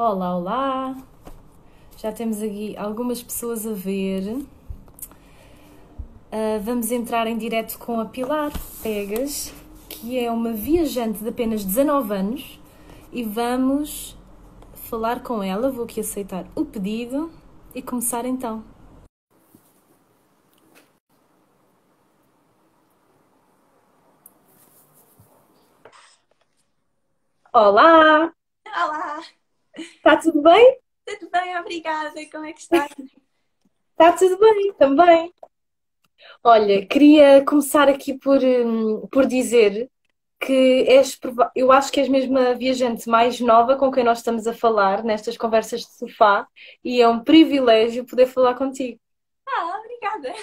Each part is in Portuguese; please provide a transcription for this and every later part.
Olá, olá! Já temos aqui algumas pessoas a ver. Vamos entrar em direto com a Pilar Pegas, que é uma viajante de apenas 19 anos, e vamos falar com ela. Vou aqui aceitar o pedido e começar então. Olá! Olá, Está tudo bem? tudo bem? Obrigada. Como é que está? Está tudo bem também. Olha, queria começar aqui por dizer que eu acho que és mesmo a viajante mais nova com quem nós estamos a falar nestas conversas de sofá e é um privilégio poder falar contigo. Obrigada.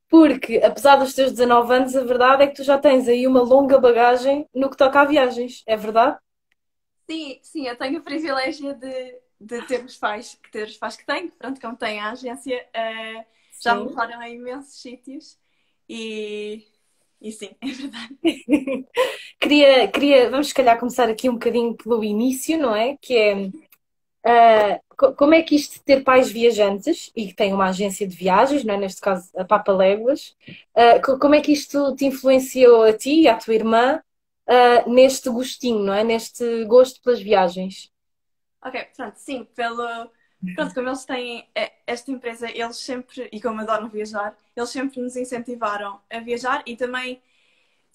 Porque, apesar dos teus 19 anos, a verdade é que tu já tens aí uma longa bagagem no que toca a viagens, é verdade? Sim, sim, eu tenho o privilégio de ter os pais que tenho, pronto, como tem a agência, já me Sim. levaram a imensos sítios e, e sim, é verdade. Vamos se calhar começar aqui um bocadinho pelo início, não é? Que é como é que isto de ter pais viajantes e que têm uma agência de viagens, não é? Neste caso a Papaléguas, como é que isto te influenciou a ti e à tua irmã, neste gostinho, não é? Neste gosto pelas viagens? Ok, pronto, sim, pronto, como eles têm esta empresa, eles sempre, e como adoram viajar, eles sempre nos incentivaram a viajar e também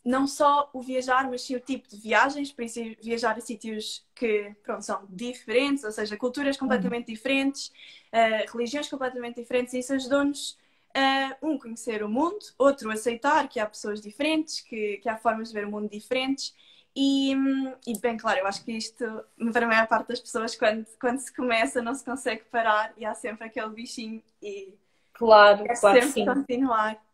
não só o viajar, mas sim o tipo de viagens, por isso viajar a sítios que, pronto, são diferentes, ou seja, culturas completamente diferentes, religiões completamente diferentes, e isso ajudou-nos a, conhecer o mundo, outro, aceitar que há pessoas diferentes, que há formas de ver o mundo diferentes, bem claro, eu acho que isto, para a maior parte das pessoas, quando se começa, não se consegue parar, e há sempre aquele bichinho, e Claro, é claro que sempre sim. continuar.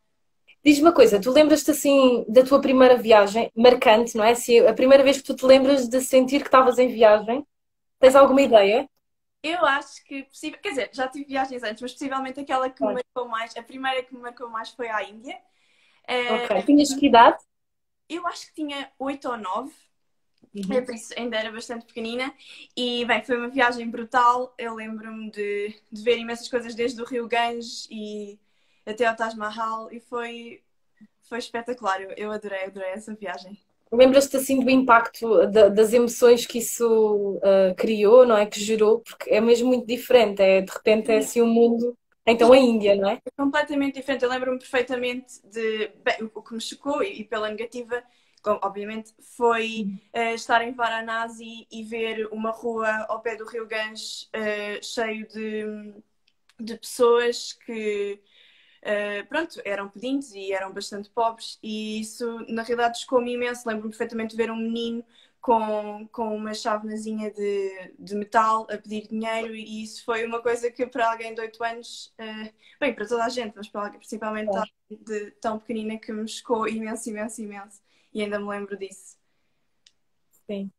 Diz-me uma coisa, tu lembras-te assim da tua primeira viagem, marcante, não é? Se a primeira vez que tu te lembras de sentir que estavas em viagem, tens alguma ideia? Eu acho que possível, quer dizer, já tive viagens antes, mas possivelmente aquela que me Claro. marcou mais, a primeira que me marcou mais foi à Índia. Ok. Eh, Tinhas que idade? eu acho que tinha 8 ou 9, Uhum. por isso ainda era bastante pequenina. E bem, foi uma viagem brutal. Eu lembro-me de ver imensas coisas desde o Rio Ganges e até ao Taj Mahal e foi espetacular. Eu adorei essa viagem. Lembras-te assim do impacto das emoções que isso criou, não é? Que gerou, porque é mesmo muito diferente. É, de repente é assim um mundo. Então a Índia, não é? É completamente diferente. Eu lembro-me perfeitamente de. Bem, o que me chocou, e pela negativa, obviamente, foi estar em Varanasi e ver uma rua ao pé do Rio Ganges cheio de pessoas que, pronto, eram pedintes e eram bastante pobres, e isso, na realidade, chocou-me imenso. Lembro-me perfeitamente de ver um menino com uma chavenazinha de metal a pedir dinheiro, e isso foi uma coisa que para alguém de 8 anos, bem, para toda a gente, mas para alguém, principalmente Claro. de tão pequenina, que me chocou imenso, imenso, imenso. E ainda me lembro disso. Sim,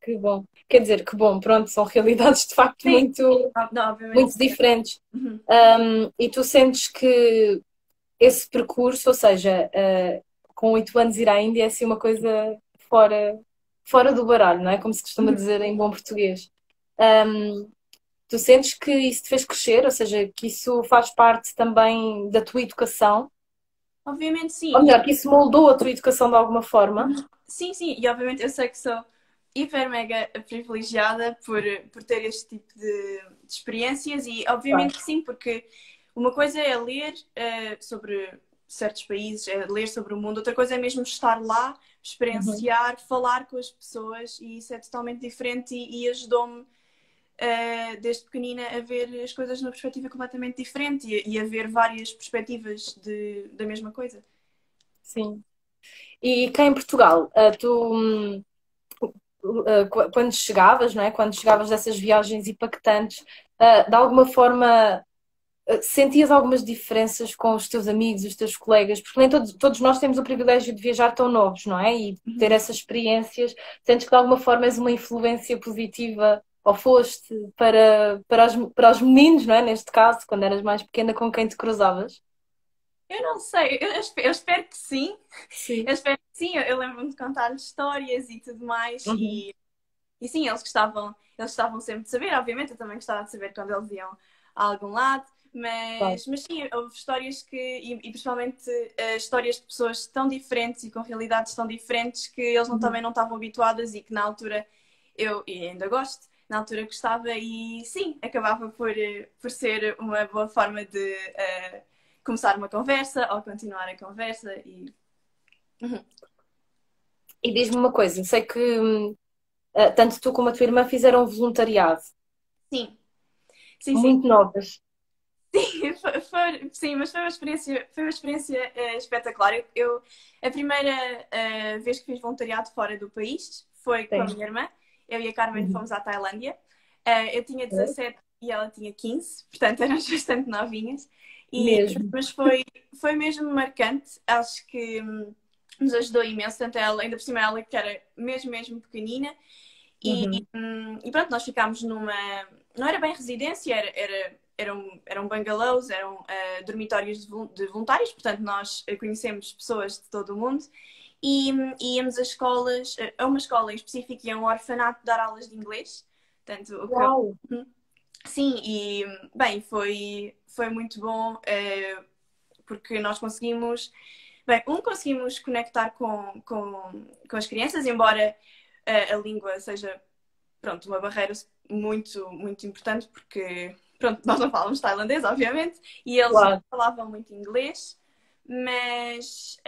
que bom. Quer dizer, que bom, pronto, são realidades de facto Sim, não, obviamente. muito diferentes. Uhum. E tu sentes que esse percurso, ou seja, com 8 anos ir à Índia é assim uma coisa fora, fora do baralho, não é? Como se costuma Uhum. dizer em bom português. Um, Tu sentes que isso te fez crescer, ou seja, que isso faz parte também da tua educação? Obviamente Ou sim. melhor, que isso moldou a tua educação de alguma forma? Sim, sim, e obviamente eu sei que sou hiper mega privilegiada por ter este tipo de experiências, e Claro. obviamente que sim, porque uma coisa é ler sobre certos países, é ler sobre o mundo, outra coisa é mesmo estar lá, Uhum. experienciar, falar com as pessoas, e isso é totalmente diferente, e ajudou-me desde pequenina a ver as coisas numa perspectiva completamente diferente, e a ver várias perspectivas da mesma coisa. Sim. E cá em Portugal, quando chegavas, não é? Quando chegavas dessas viagens impactantes, de alguma forma sentias algumas diferenças com os teus amigos, os teus colegas? Porque nem todos nós temos o privilégio de viajar tão novos, não é? E ter Uhum. essas experiências. Sentes que de alguma forma és uma influência positiva ou foste para os meninos, não é? Neste caso, quando eras mais pequena, com quem te cruzavas? Eu não sei, eu espero que sim. Sim. Eu espero que sim. Eu lembro-me de contar histórias e tudo mais, Uhum. e sim, eles gostavam sempre de saber, obviamente eu também gostava de saber quando eles iam a algum lado, Claro. mas sim, houve histórias e principalmente histórias de pessoas tão diferentes e com realidades tão diferentes que eles Uhum. também não estavam habituadas e que na altura e ainda gosto, na altura gostava e sim, acabava por ser uma boa forma de começar uma conversa ou continuar a conversa e uhum. E diz-me uma coisa, sei que tanto tu como a tua irmã fizeram voluntariado, Sim, sim, sim. muito novas. Sim, sim, mas foi uma experiência espetacular. A primeira vez que fiz voluntariado fora do país foi com a Sim. minha irmã. Eu e a Carmen Uhum. fomos à Tailândia. Eu tinha 17 e ela tinha 15, portanto éramos bastante novinhas. Mesmo. Mas foi mesmo marcante. Acho que nos ajudou imenso. Tanto ela, ainda por cima ela que era mesmo pequenina. Uhum. E pronto, nós ficámos numa. Não era bem residência, eram bungalows, eram dormitórios de voluntários, portanto, nós conhecemos pessoas de todo o mundo e íamos a escolas, a uma escola em específico e a um orfanato dar aulas de inglês. Portanto, o que. Uau! Sim, e bem, foi muito bom porque nós conseguimos. Bem, conseguimos conectar com as crianças, embora a língua seja pronto, uma barreira muito importante porque, pronto, nós não falamos tailandês, obviamente, e eles não Claro. falavam muito inglês, mas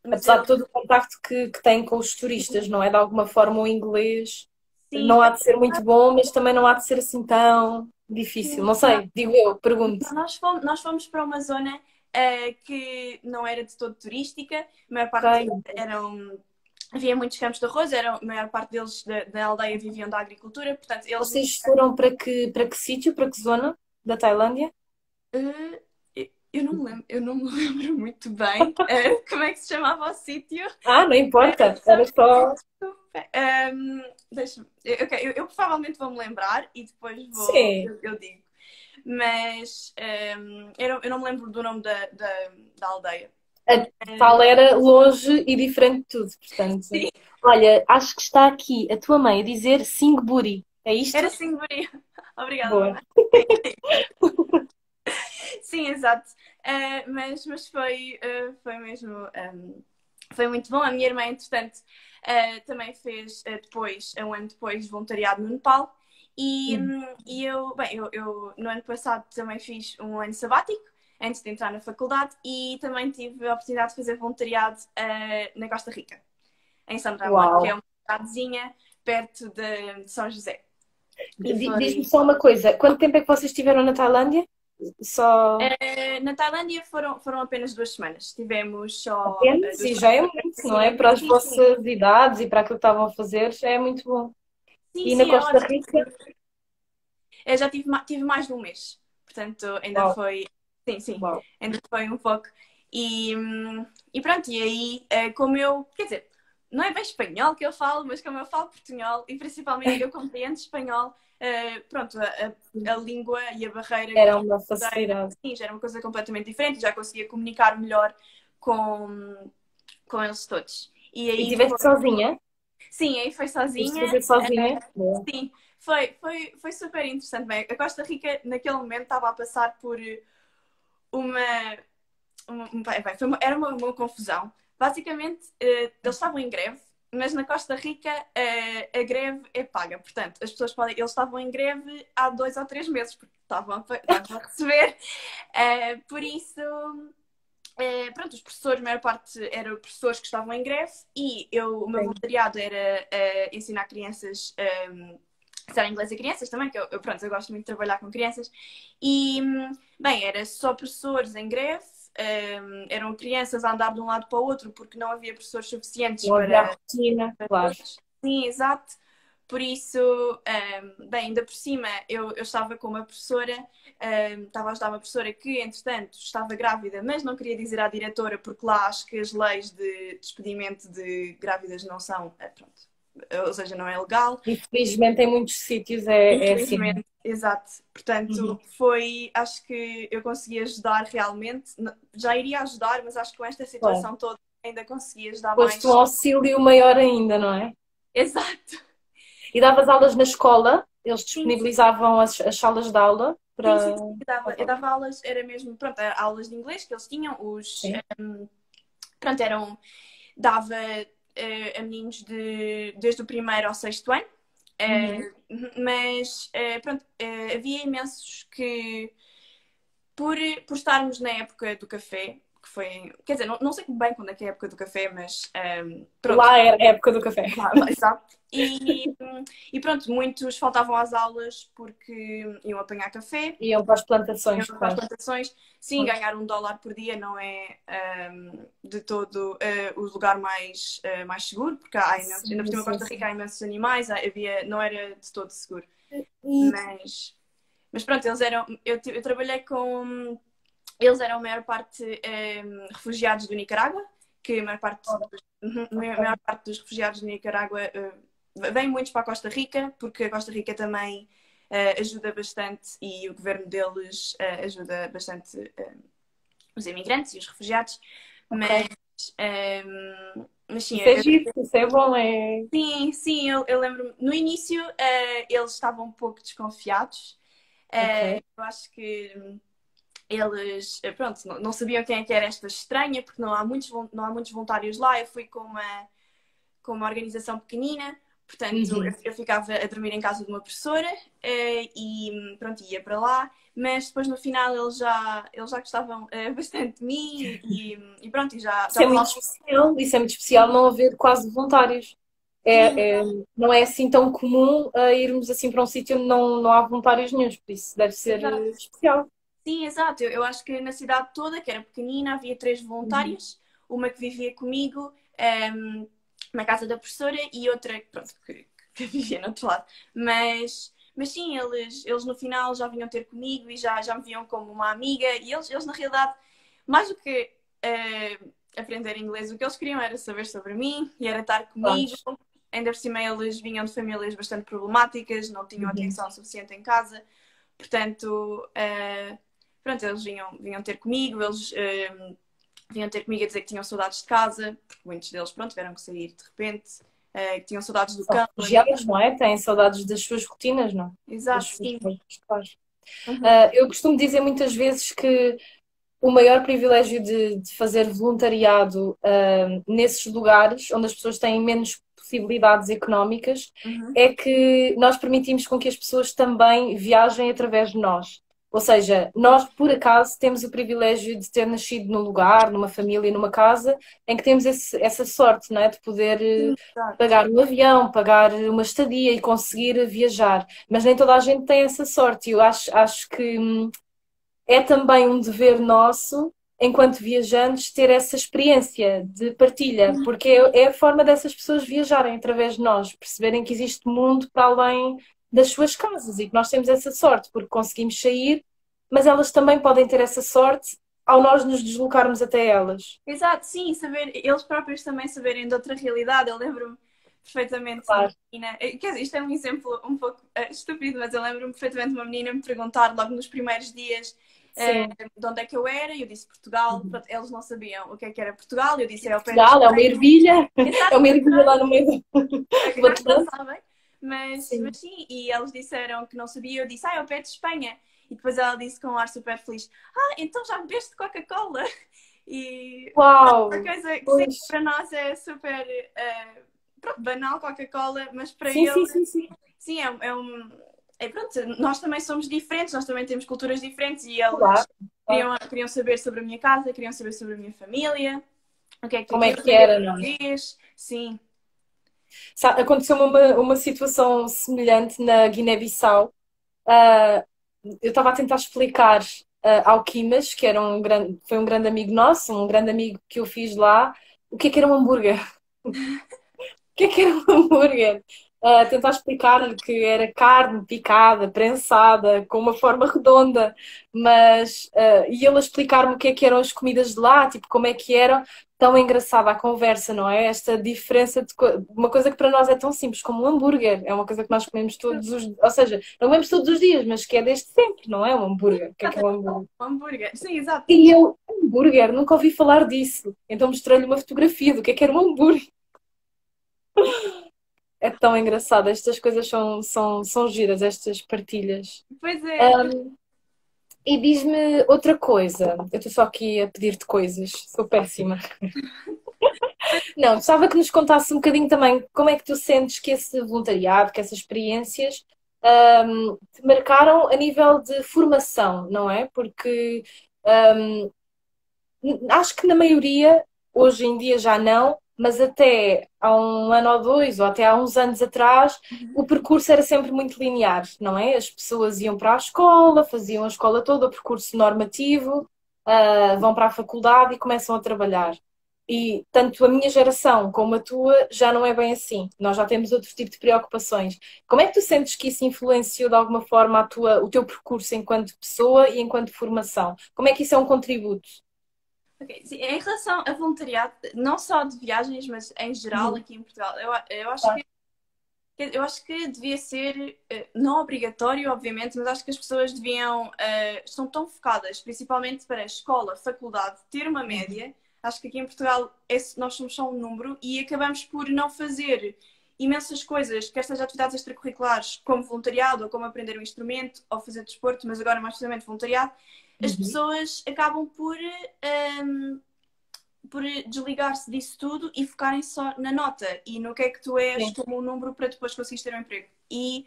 Apesar de eles, todo o contacto que têm com os turistas, não é? De alguma forma o inglês sim, não há de ser muito bom, mas também não há de ser assim tão difícil. Não sei, digo eu, pergunto. nós fomos para uma zona que não era de todo turística, a maior parte Ok. eram. Havia muitos campos de arroz, a maior parte deles da aldeia viviam da agricultura, portanto, eles Vocês foram para que sítio, para que zona da Tailândia? eu não me lembro, eu não me lembro muito bem como é que se chamava o sítio. Ah, não importa, Só era que só. desculpa. Deixa-me. Ok, eu provavelmente vou-me lembrar e depois Sim, eu digo. Mas eu não me lembro do nome da aldeia. a Mas, tal era longe e diferente de tudo, portanto. sim, Olha, acho que está aqui a tua mãe a dizer Singburi. É era isto? Singapura. Obrigada, Boa. mamãe. Sim, exato. Mas foi mesmo. Foi muito bom. A minha irmã, entretanto, também fez depois, um ano depois, voluntariado no Nepal. E eu no ano passado também fiz um ano sabático, antes de entrar na faculdade, e também tive a oportunidade de fazer voluntariado na Costa Rica, em San Ramon, que é Uau. uma cidadezinha perto de São José. E Diz-me foi. só uma coisa, quanto tempo é que vocês estiveram na Tailândia? Só Na Tailândia foram apenas 2 semanas. Tivemos só apenas, duas e já é semanas. muito, não é? Sim, Para as sim, sim. vossas idades e para aquilo que estavam a fazer, já é muito bom. Sim, E na sim, é Costa ótimo. Rica? Eu já tive mais de um mês. Portanto, ainda Uau, foi. Sim, sim. uau. Ainda foi um pouco. E pronto, e aí, como eu. Quer dizer, não é bem espanhol que eu falo, mas como eu falo portunhol e principalmente eu compreendo espanhol, pronto, a língua e a barreira Era que uma tem, facilidade. sim, já era uma coisa completamente diferente, já conseguia comunicar melhor com eles todos. E E aí estiveste foi. sozinha? Sim, aí foi Foste sozinha. fazer sozinha? Boa. Sim, foi super interessante. Bem, a Costa Rica, naquele momento, estava a passar por uma. Era uma confusão. Basicamente, eles estavam em greve, mas na Costa Rica a greve é paga. Portanto, as pessoas podem. Eles estavam em greve há 2 ou 3 meses, porque estavam a receber. Por isso. Pronto, os professores, a maior parte eram professores que estavam em greve e o meu Sim. voluntariado era ensinar crianças, ensinar inglês a crianças também, que pronto, eu gosto muito de trabalhar com crianças. E, bem, era só professores em greve, eram crianças a andar de um lado para o outro porque não havia professores suficientes Não havia a para rotina, claro. todos. Sim, exato. Por isso, bem, ainda por cima, eu estava com uma professora, estava a ajudar uma professora que, entretanto, estava grávida, mas não queria dizer à diretora, porque lá acho que as leis de despedimento de grávidas não são, pronto, ou seja, não é legal. Infelizmente, em muitos sítios é assim. Infelizmente, exato. Portanto, Uhum. acho que eu consegui ajudar realmente. Já iria ajudar, mas acho que com esta Claro. situação toda ainda consegui ajudar Foste um mais. auxílio maior ainda, não é? Exato. E davas aulas na escola? Eles Sim, disponibilizavam as salas de aula sim, sim, para... sim. Eu dava aulas, era mesmo, pronto, era aulas de inglês que eles tinham, Sim. pronto, dava a meninos desde o primeiro ao sexto ano. Uhum. Mas pronto, havia imensos que por estarmos na época do café, que foi, quer dizer, não sei bem quando é que é a época do café, mas pronto, Lá era a época do café. lá, exato. E pronto, muitos faltavam às aulas porque iam apanhar café, Iam para as iam plantações, para as claro. plantações. Sim, ganhar $1 por dia não é de todo o lugar mais seguro, porque há imensos, ainda por Sim, cima sim, Costa Rica sim. há imensos animais, não era de todo seguro. E Mas pronto, eu trabalhei com. Eles eram a maior parte refugiados do Nicarágua, que a maior parte dos refugiados do Nicarágua vem muitos para a Costa Rica, porque a Costa Rica também ajuda bastante e o governo deles ajuda bastante os imigrantes e os refugiados. ok. Mas, mas sim, Isso é giro, isso é bom, é... sim, sim, eu lembro-me. No início, eles estavam um pouco desconfiados. Ok. Eu acho que eles, pronto, não sabiam quem é que era esta estranha, porque não há muitos voluntários lá. Eu fui com uma organização pequenina, portanto, eu, Uhum. eu ficava a dormir em casa de uma professora e pronto, ia para lá. Mas depois no final eles já gostavam bastante de mim e pronto, e já Isso é muito falavam. especial, isso é muito especial não haver quase voluntários. Sim, Não é assim tão comum irmos assim para um sítio onde não há voluntários nenhuns, por isso deve ser exato. especial. Sim, exato. Eu acho que na cidade toda, que era pequenina, havia 3 voluntárias. Uma que vivia comigo, na casa da professora, e outra pronto, que vivia no outro lado. Mas sim, eles no final já vinham ter comigo e já me viam como uma amiga. E eles na realidade, mais do que aprender inglês, o que eles queriam era saber sobre mim e era estar Claro. comigo. Ainda por cima, eles vinham de famílias bastante problemáticas, não tinham Uhum. atenção suficiente em casa. Portanto, pronto, eles vinham ter comigo, eles vinham ter comigo a dizer que tinham saudades de casa, porque muitos deles, pronto, tiveram que sair de repente, que tinham saudades do São campo. refugiados, não é? Têm saudades das suas rotinas, não? Das Exato, suas sim. coisas, claro. Uhum, Eu costumo dizer muitas vezes que o maior privilégio de fazer voluntariado nesses lugares onde as pessoas têm menos possibilidades económicas uhum. é que nós permitimos com que as pessoas também viajem através de nós. Ou seja, nós, por acaso, temos o privilégio de ter nascido num lugar, numa família, numa casa, em que temos essa sorte, não é? De poder Sim, exato. pagar um avião, pagar uma estadia e conseguir viajar. Mas nem toda a gente tem essa sorte. E eu acho que é também um dever nosso, enquanto viajantes, ter essa experiência de partilha, porque é a forma dessas pessoas viajarem através de nós, perceberem que existe mundo para além das suas casas e que nós temos essa sorte porque conseguimos sair, mas elas também podem ter essa sorte ao nós nos deslocarmos até elas. Exato, sim, saber, eles próprios também saberem de outra realidade. Eu lembro-me perfeitamente de uma Claro. menina, quer dizer, isto é um exemplo um pouco estúpido, mas eu lembro-me perfeitamente de uma menina me perguntar logo nos primeiros dias Sim. de onde é que eu era, e eu disse Portugal. Pronto, eles não sabiam o que era Portugal, eu disse é ao pé da Portugal é uma Espanha. ervilha, é Exato, uma ervilha lá no meio do agora já Atlântico. sabem, mas Sim. sim, e eles disseram que não sabia, eu disse, é ao pé de Espanha. E depois ela disse com um ar super feliz, então já bebeste Coca-Cola? E uma Uau! coisa que sim, Pois. para nós é super pronto, banal Coca-Cola, mas para Sim, sim, ele, sim, sim. sim, pronto, nós também somos diferentes, nós também temos culturas diferentes e Claro. eles Claro. queriam saber sobre a minha casa, queriam saber sobre a minha família, o que é que eu Como é queria que aprender era, não é? português, sim. Aconteceu uma situação semelhante na Guiné-Bissau. Ah, eu estava a tentar explicar ao Quimas, que era foi um grande amigo nosso, um grande amigo que eu fiz lá, o que é que era um hambúrguer. O que é que era um hambúrguer? Tentar explicar-lhe que era carne picada, prensada, com uma forma redonda, e ele a explicar-me o que eram as comidas de lá, tipo, como é que eram. Tão engraçada a conversa, não é? Esta diferença de uma coisa que para nós é tão simples como um hambúrguer. É uma coisa que nós comemos todos os... Ou seja, não comemos todos os dias, mas que é desde sempre, não é? Um hambúrguer. O que é um hambúrguer? Um hambúrguer, sim, exato. E eu, hambúrguer, nunca ouvi falar disso. Então mostrei-lhe uma fotografia do que era um hambúrguer. É tão engraçado, estas coisas são giras, estas partilhas. Pois é. Um, e diz-me outra coisa. Eu estou só aqui a pedir-te coisas, sou péssima. Não, gostava que nos contasse um bocadinho também como é que tu sentes que esse voluntariado, que essas experiências, te marcaram a nível de formação, não é? Porque acho que na maioria, hoje em dia já não, mas até há um ano ou dois, ou até há uns anos atrás, o percurso era sempre muito linear, não é? As pessoas iam para a escola, faziam a escola toda, o percurso normativo, vão para a faculdade e começam a trabalhar. E tanto a minha geração como a tua já não é bem assim. Nós já temos outro tipo de preocupações. Como é que tu sentes que isso influenciou de alguma forma o teu percurso enquanto pessoa e enquanto formação? Como é que isso é um contributo? Ok, sim, em relação a voluntariado, não só de viagens, mas em geral Uhum. aqui em Portugal, eu acho que devia ser, não obrigatório, obviamente, mas acho que as pessoas deviam, estão tão focadas, principalmente para a escola, faculdade, ter uma média. Acho que aqui em Portugal nós somos só um número e acabamos por não fazer imensas coisas, quer seja atividades extracurriculares, como voluntariado, ou como aprender um instrumento, ou fazer desporto, mas agora mais precisamente voluntariado. As Uhum. pessoas acabam por desligar-se disso tudo e focarem só na nota e no que é que tu és Sim, como um número para depois conseguires ter um emprego. E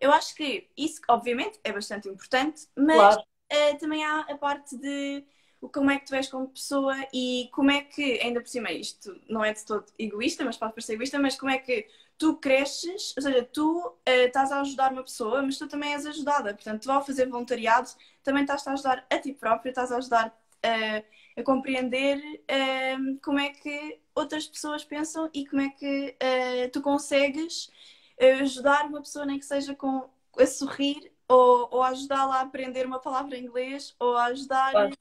eu acho que isso, obviamente, é bastante importante, mas claro. também há a parte de como é que tu és como pessoa e como é que, ainda por cima, isto não é de todo egoísta, mas pode parecer egoísta, mas como é que tu cresces, ou seja, tu estás a ajudar uma pessoa, mas tu também és ajudada. Portanto, tu ao fazer voluntariado também estás a ajudar a ti próprio, estás a ajudar a compreender como é que outras pessoas pensam e como é que tu consegues ajudar uma pessoa, nem que seja a sorrir ou ajudá-la a aprender uma palavra em inglês ou a ajudar Claro.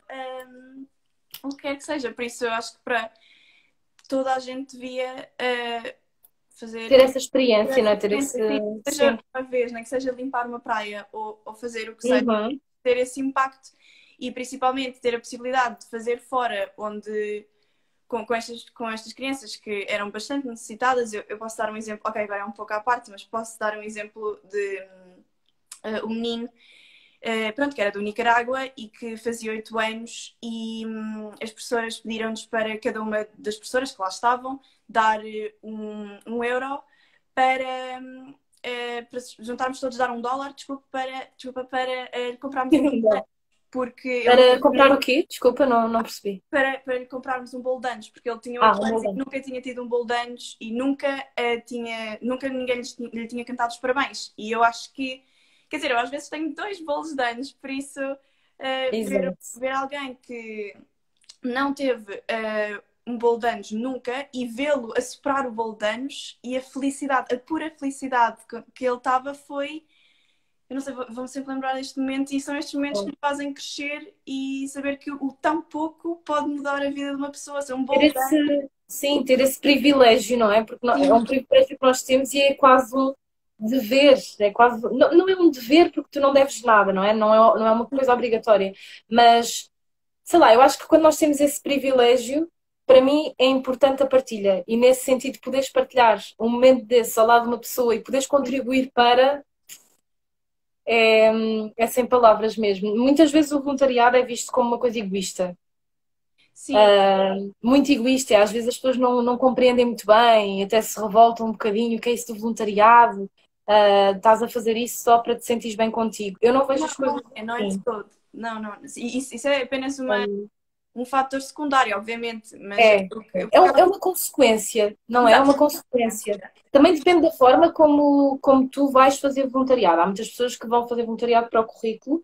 o que quer que seja. Por isso, eu acho que para toda a gente devia fazer Ter essa experiência, não essa é? Ter esse. experiência, sim, Sim. seja uma vez, nem que seja limpar uma praia ou fazer o que seja, Uhum. ter esse impacto e principalmente ter a possibilidade de fazer fora, onde com estas crianças que eram bastante necessitadas. Eu posso dar um exemplo, ok, agora é um pouco à parte, mas posso dar um exemplo de um menino, pronto, que era do Nicarágua e que fazia 8 anos e as professoras pediram-nos para cada uma das professoras que lá estavam dar um euro para juntarmos todos, dar $1, para comprarmos um bolo, porque ele Para nunca comprar tinha, o quê? Desculpa, não percebi. para lhe comprarmos um bolo de anos, porque ele tinha Ah, 8 um anos e molde. nunca tinha tido um bolo de anos e nunca ninguém lhe tinha cantado os parabéns. E eu acho que, quer dizer, eu às vezes tenho 2 bolos de anos, por isso Exato. ver alguém que não teve um bolo de anos nunca e vê-lo a superar o bolo de anos e a felicidade, a pura felicidade que ele estava foi. Eu não sei, vão sempre lembrar deste momento e são estes momentos que me fazem crescer e saber que o tão pouco pode mudar a vida de uma pessoa. Ser um Ter bolo de esse, anos, sim, ter esse privilégio, não é? Porque é sim, um privilégio que nós temos e é quase um dever. É quase, não é um dever porque tu não deves nada, não é? Não é uma coisa obrigatória. Mas, sei lá, eu acho que quando nós temos esse privilégio, para mim é importante a partilha. E nesse sentido, poderes partilhar um momento desse ao lado de uma pessoa e poderes contribuir para. É sem palavras mesmo. Muitas vezes o voluntariado é visto como uma coisa egoísta. sim, Muito egoísta. Às vezes as pessoas não compreendem muito bem, até se revoltam um bocadinho. O que é isso do voluntariado? Estás a fazer isso só para te sentires bem contigo. Eu não vejo não, as coisas não é de assim. todo. Não, não. Isso é apenas Um, um fator secundário, obviamente, mas É, é uma consequência, não é? É uma Exato. consequência. Também depende da forma como tu vais fazer voluntariado. Há muitas pessoas que vão fazer voluntariado para o currículo.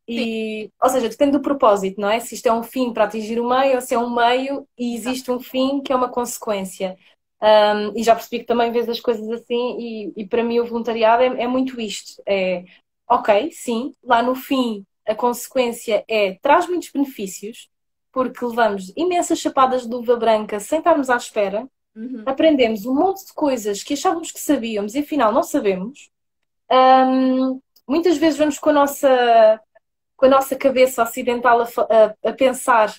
Sim, Ou seja, depende do propósito, não é? Se isto é um fim para atingir o meio ou se é um meio e exato. existe um fim que é uma consequência. E já percebi que também vês as coisas assim, e para mim o voluntariado é muito isto. Ok, sim, lá no fim a consequência traz muitos benefícios, porque levamos imensas chapadas de luva branca sem estarmos à espera, Uhum. aprendemos um monte de coisas que achávamos que sabíamos e afinal não sabemos. Ahm, Muitas vezes vamos com a nossa cabeça ocidental a pensar,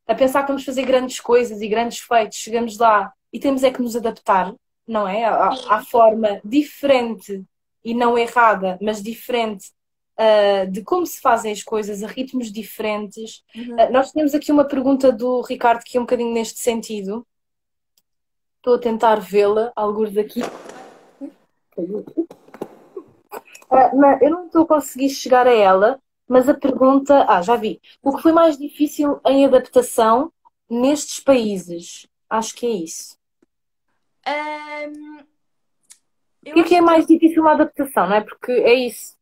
a pensar que vamos fazer grandes coisas e grandes feitos, chegamos lá e temos é que nos adaptar. não é? Há Sim. forma diferente e não errada, mas diferente de como se fazem as coisas, a ritmos diferentes. Uhum. Nós temos aqui uma pergunta do Ricardo que é um bocadinho neste sentido. Estou a tentar vê-la, alguns aqui. Eu não estou a conseguir chegar a ela, mas a pergunta. Ah, já vi. O que foi mais difícil em adaptação nestes países? Acho que é isso. Ahm, O eu que acho é que mais difícil na adaptação, não é? Porque é isso.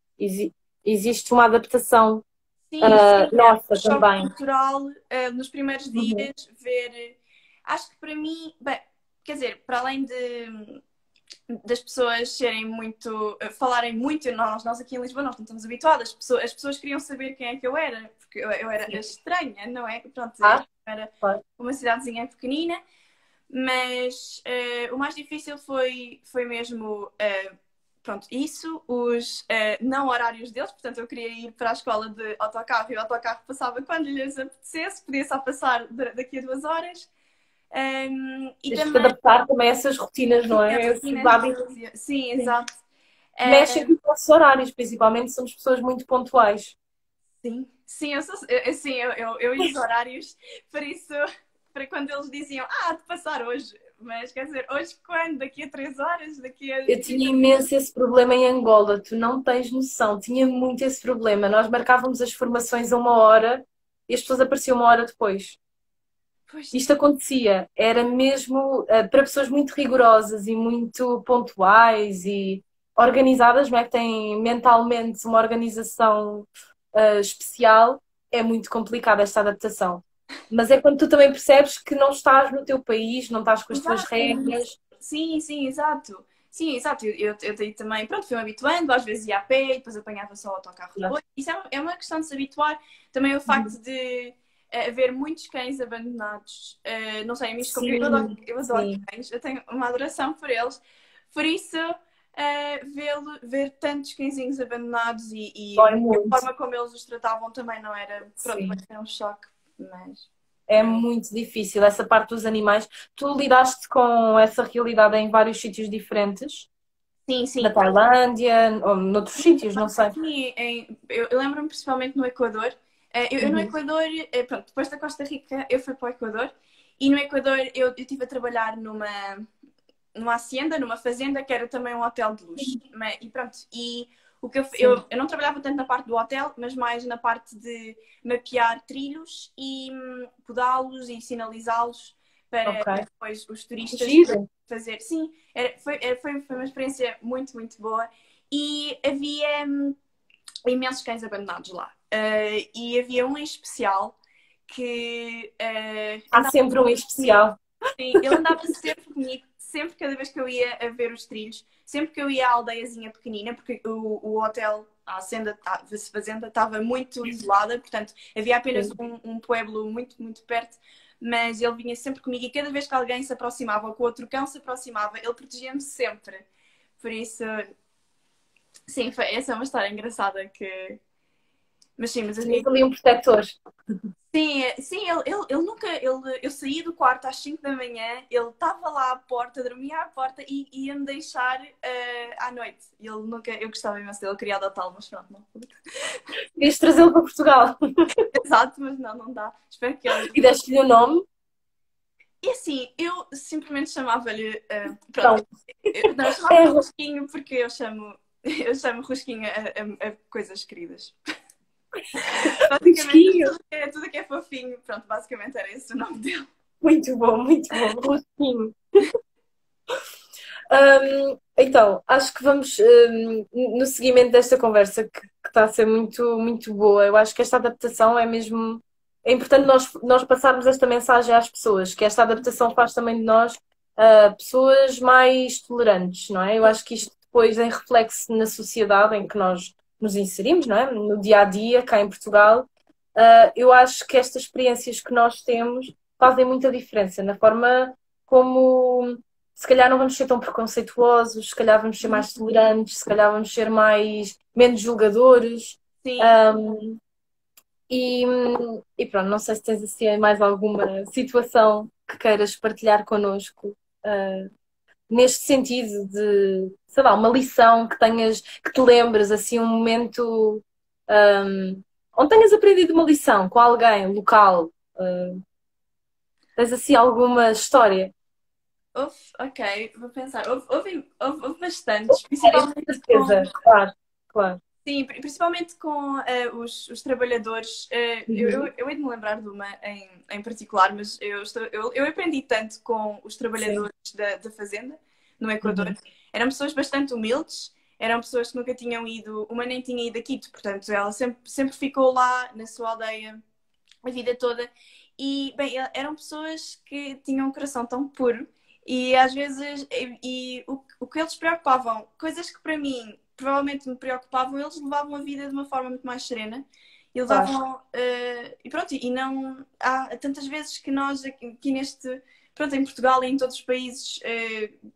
Existe uma adaptação sim, sim, é um nossa choque também. cultural nos primeiros Uhum. dias, ver. Acho que para mim, bem, quer dizer, para além das pessoas serem muito, falarem muito, nós aqui em Lisboa nós não estamos habituadas, as pessoas queriam saber quem é que eu era, porque eu era Sim. estranha, não é? Pronto, Ah, era claro. uma cidadezinha pequenina, mas o mais difícil foi mesmo pronto, isso, os não horários deles, portanto eu queria ir para a escola de autocarro e o autocarro passava quando lhes apetecesse, podia só passar daqui a 2 horas. E Tens que também adaptar também essas rotinas, não as é? Esses rotinas hábitos. deles, sim, Sim. exato. Mexem Eh, com os nossos horários, principalmente somos pessoas muito pontuais. sim, sim, sim, eu e os horários, por isso, para quando eles diziam, há de passar hoje, mas quer dizer, hoje quando? Daqui a 3 horas? Daqui a Eu 30 tinha minutos? imenso esse problema em Angola, tu não tens noção, tinha muito esse problema. Nós marcávamos as formações a 1 hora e as pessoas apareciam 1 hora depois. Pois, Isto acontecia, era mesmo para pessoas muito rigorosas e muito pontuais e organizadas, não é? Que têm mentalmente uma organização especial, é muito complicada esta adaptação. Mas é quando tu também percebes que não estás no teu país, não estás com as tuas exato, é isso. regras. Sim, sim, exato. Sim, exato. Eu daí também, pronto, fui-me habituando, às vezes ia a pé e depois apanhava só o autocarro depois. Isso é uma questão de se habituar. Também o facto de haver muitos cães abandonados. Não sei, a mim, Sim, eu adoro sim, cães, eu tenho uma adoração por eles. Por isso, ver tantos cãezinhos abandonados dói e a muito. forma como eles os tratavam também não era, pronto, Sim. pode ser um choque, mas É muito difícil essa parte dos animais. Tu lidaste com essa realidade em vários sítios diferentes? sim, Na sim. Tailândia ou noutros sítios, não sei. Sim, eu lembro-me principalmente no Equador. Eu no Uhum. Equador, pronto, depois da Costa Rica, eu fui para o Equador e no Equador eu estive a trabalhar numa hacienda, numa fazenda, que era também um hotel de luxo. E pronto, e o que Sim, eu não trabalhava tanto na parte do hotel, mas mais na parte de mapear trilhos e podá-los e sinalizá-los para ok. depois os turistas Giro. fazer. Sim, foi uma experiência muito, muito boa. E havia imensos cães abandonados lá. E havia um em especial que Há andava sempre um em comigo. especial. Sim, ele andava sempre comigo, sempre, cada vez que eu ia a ver os trilhos, sempre que eu ia à aldeiazinha pequenina, porque o hotel, a fazenda, estava muito isolada, portanto havia apenas Sim. um pueblo muito, muito perto, mas ele vinha sempre comigo e cada vez que alguém se aproximava ou que o outro cão se aproximava, ele protegia-me sempre. Por isso, sim, essa é uma história engraçada que. Mas sim, mas Tinhas ali um protetor. sim, sim, ele nunca. Eu saí do quarto às 5 da manhã, ele estava lá à porta, dormia à porta e ia-me deixar à noite. Ele nunca. Eu gostava imenso dele, eu queria adotá-lo, mas pronto, não pude. Querias trazê-lo para Portugal. Exato, mas não, não dá. Espero que ele. E deste-lhe o nome. E assim, eu simplesmente chamava-lhe. Pronto, Então, não, eu chamava-lhe é Rosquinho porque eu chamo. Eu chamo Rosquinho a coisas queridas. Basicamente, fresquinho. tudo que é fofinho, pronto, basicamente era esse o nome dele. Muito bom, muito bom. Rostinho. Então, acho que vamos no seguimento desta conversa que está a ser muito, muito boa. Eu acho que esta adaptação é mesmo. É importante nós passarmos esta mensagem às pessoas, que esta adaptação faz também de nós pessoas mais tolerantes, não é? Eu acho que isto depois em reflexo na sociedade em que nós nos inserimos, não é? No dia a dia, cá em Portugal. Eu acho que estas experiências que nós temos fazem muita diferença na forma como se calhar não vamos ser tão preconceituosos, se calhar vamos ser mais tolerantes, se calhar vamos ser mais menos julgadores. Sim. Um, e, e pronto, não sei se tens assim mais alguma situação que queiras partilhar connosco neste sentido de, sei lá, uma lição que tenhas, que te lembres, assim, um momento onde tenhas aprendido uma lição com alguém local. Tens assim alguma história? Ok, vou pensar. Houve bastantes, Com principalmente com, certeza, claro, claro. sim, principalmente com os trabalhadores. Uhum, Eu hei de me lembrar de uma em particular, mas eu aprendi tanto com os sim. trabalhadores da fazenda no Equador. Uhum, Eram pessoas bastante humildes, eram pessoas que nunca tinham ido, uma nem tinha ido a Quito, portanto, ela sempre ficou lá na sua aldeia a vida toda. E, bem, eram pessoas que tinham um coração tão puro e às vezes o que eles preocupavam, coisas que para mim provavelmente me preocupavam, eles levavam a vida de uma forma muito mais serena e claro, levavam e pronto, e não há tantas vezes que nós aqui neste pronto, em Portugal e em todos os países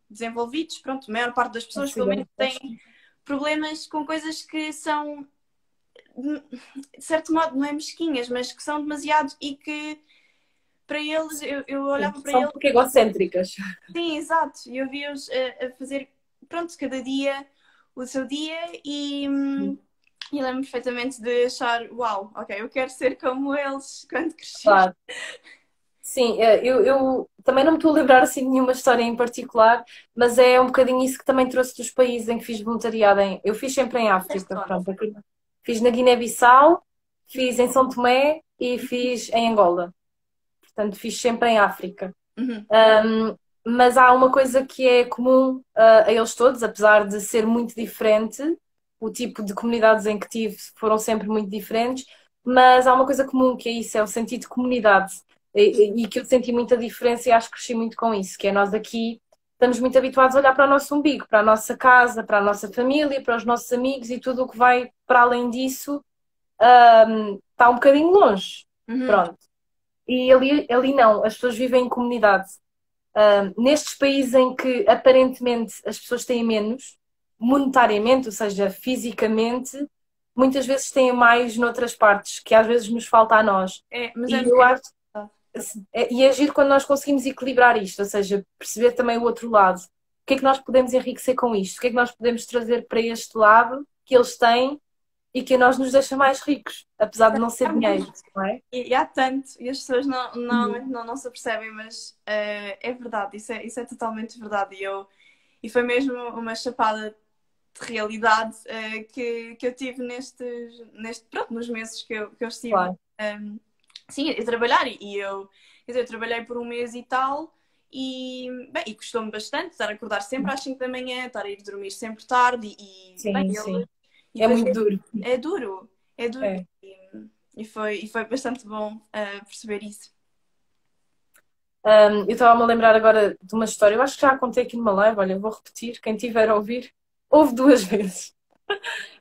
desenvolvidos, pronto, a maior parte das pessoas pelo menos acidentes. tem problemas com coisas que são de certo modo, não é mesquinhas, mas que são demasiado e que para eles, eu Sim, olhava para são um eles, pouco egocêntricas. sim, exato, e eu via-os a fazer, pronto, cada dia o seu dia e lembro-me perfeitamente de achar, uau, ok, eu quero ser como eles quando crescer. Claro. Sim, eu também não me estou a lembrar assim de nenhuma história em particular, mas é um bocadinho isso que também trouxe dos países em que fiz voluntariado. Eu fiz sempre em Deste África, onde? pronto. Fiz na Guiné-Bissau, fiz em São Tomé e fiz em Angola. Portanto, fiz sempre em África. Uhum. Mas há uma coisa que é comum a eles todos, apesar de ser muito diferente, o tipo de comunidades em que tive foram sempre muito diferentes, mas há uma coisa comum que é isso, é o sentido de comunidade. E que eu senti muita diferença e acho que cresci muito com isso, que é nós aqui estamos muito habituados a olhar para o nosso umbigo, para a nossa casa, para a nossa família, para os nossos amigos e tudo o que vai para além disso, está um bocadinho longe. Uhum. Pronto. E ali não, as pessoas vivem em comunidade. Nestes países em que aparentemente as pessoas têm menos, monetariamente, ou seja, fisicamente, muitas vezes têm mais noutras partes, que às vezes nos falta a nós. É, mas E eu acho, e é giro quando nós conseguimos equilibrar isto, ou seja, perceber também o outro lado. O que é que nós podemos enriquecer com isto? O que é que nós podemos trazer para este lado que eles têm e que a nós nos deixa mais ricos, apesar de não ser há dinheiro, muito. não é? E há tanto, e as pessoas Uhum. normalmente não se apercebem, mas é verdade, isso é totalmente verdade. E foi mesmo uma chapada de realidade que eu tive pronto, nos meses que eu estive Claro. sim, a trabalhar. Quer dizer, eu trabalhei por um mês e tal, bem, e custou-me bastante estar a acordar sempre às 5 da manhã, estar a ir dormir sempre tarde, bem, Sim, sim. e É depois muito duro. é duro, é duro. É. E foi bastante bom perceber isso. Eu estava-me a lembrar agora de uma história, eu acho que já a contei aqui numa live, olha, vou repetir, quem tiver a ouvir, houve duas vezes.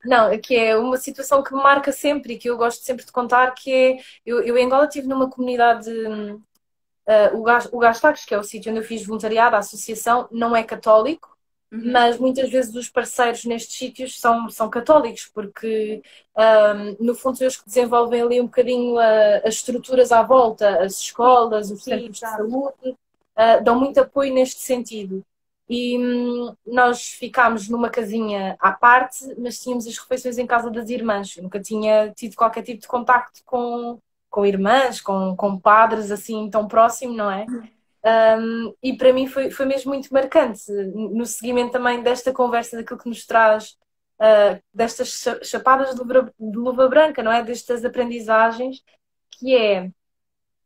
Não, que é uma situação que me marca sempre e que eu gosto sempre de contar, que é, eu em Angola estive numa comunidade, o Gastaques, que é o sítio onde eu fiz voluntariado, a associação, não é católico, Uhum. mas muitas vezes os parceiros nestes sítios são católicos, porque no fundo são eles que desenvolvem ali um bocadinho as estruturas à volta, as Sim, escolas, os sim, centros de exato. saúde, dão muito apoio neste sentido. E nós ficámos numa casinha à parte, mas tínhamos as refeições em casa das irmãs. Eu nunca tinha tido qualquer tipo de contacto com irmãs, com padres assim tão próximo, não é? E para mim foi mesmo muito marcante, no seguimento também desta conversa, daquilo que nos traz, destas chapadas de luva branca, não é? Destas aprendizagens, que é,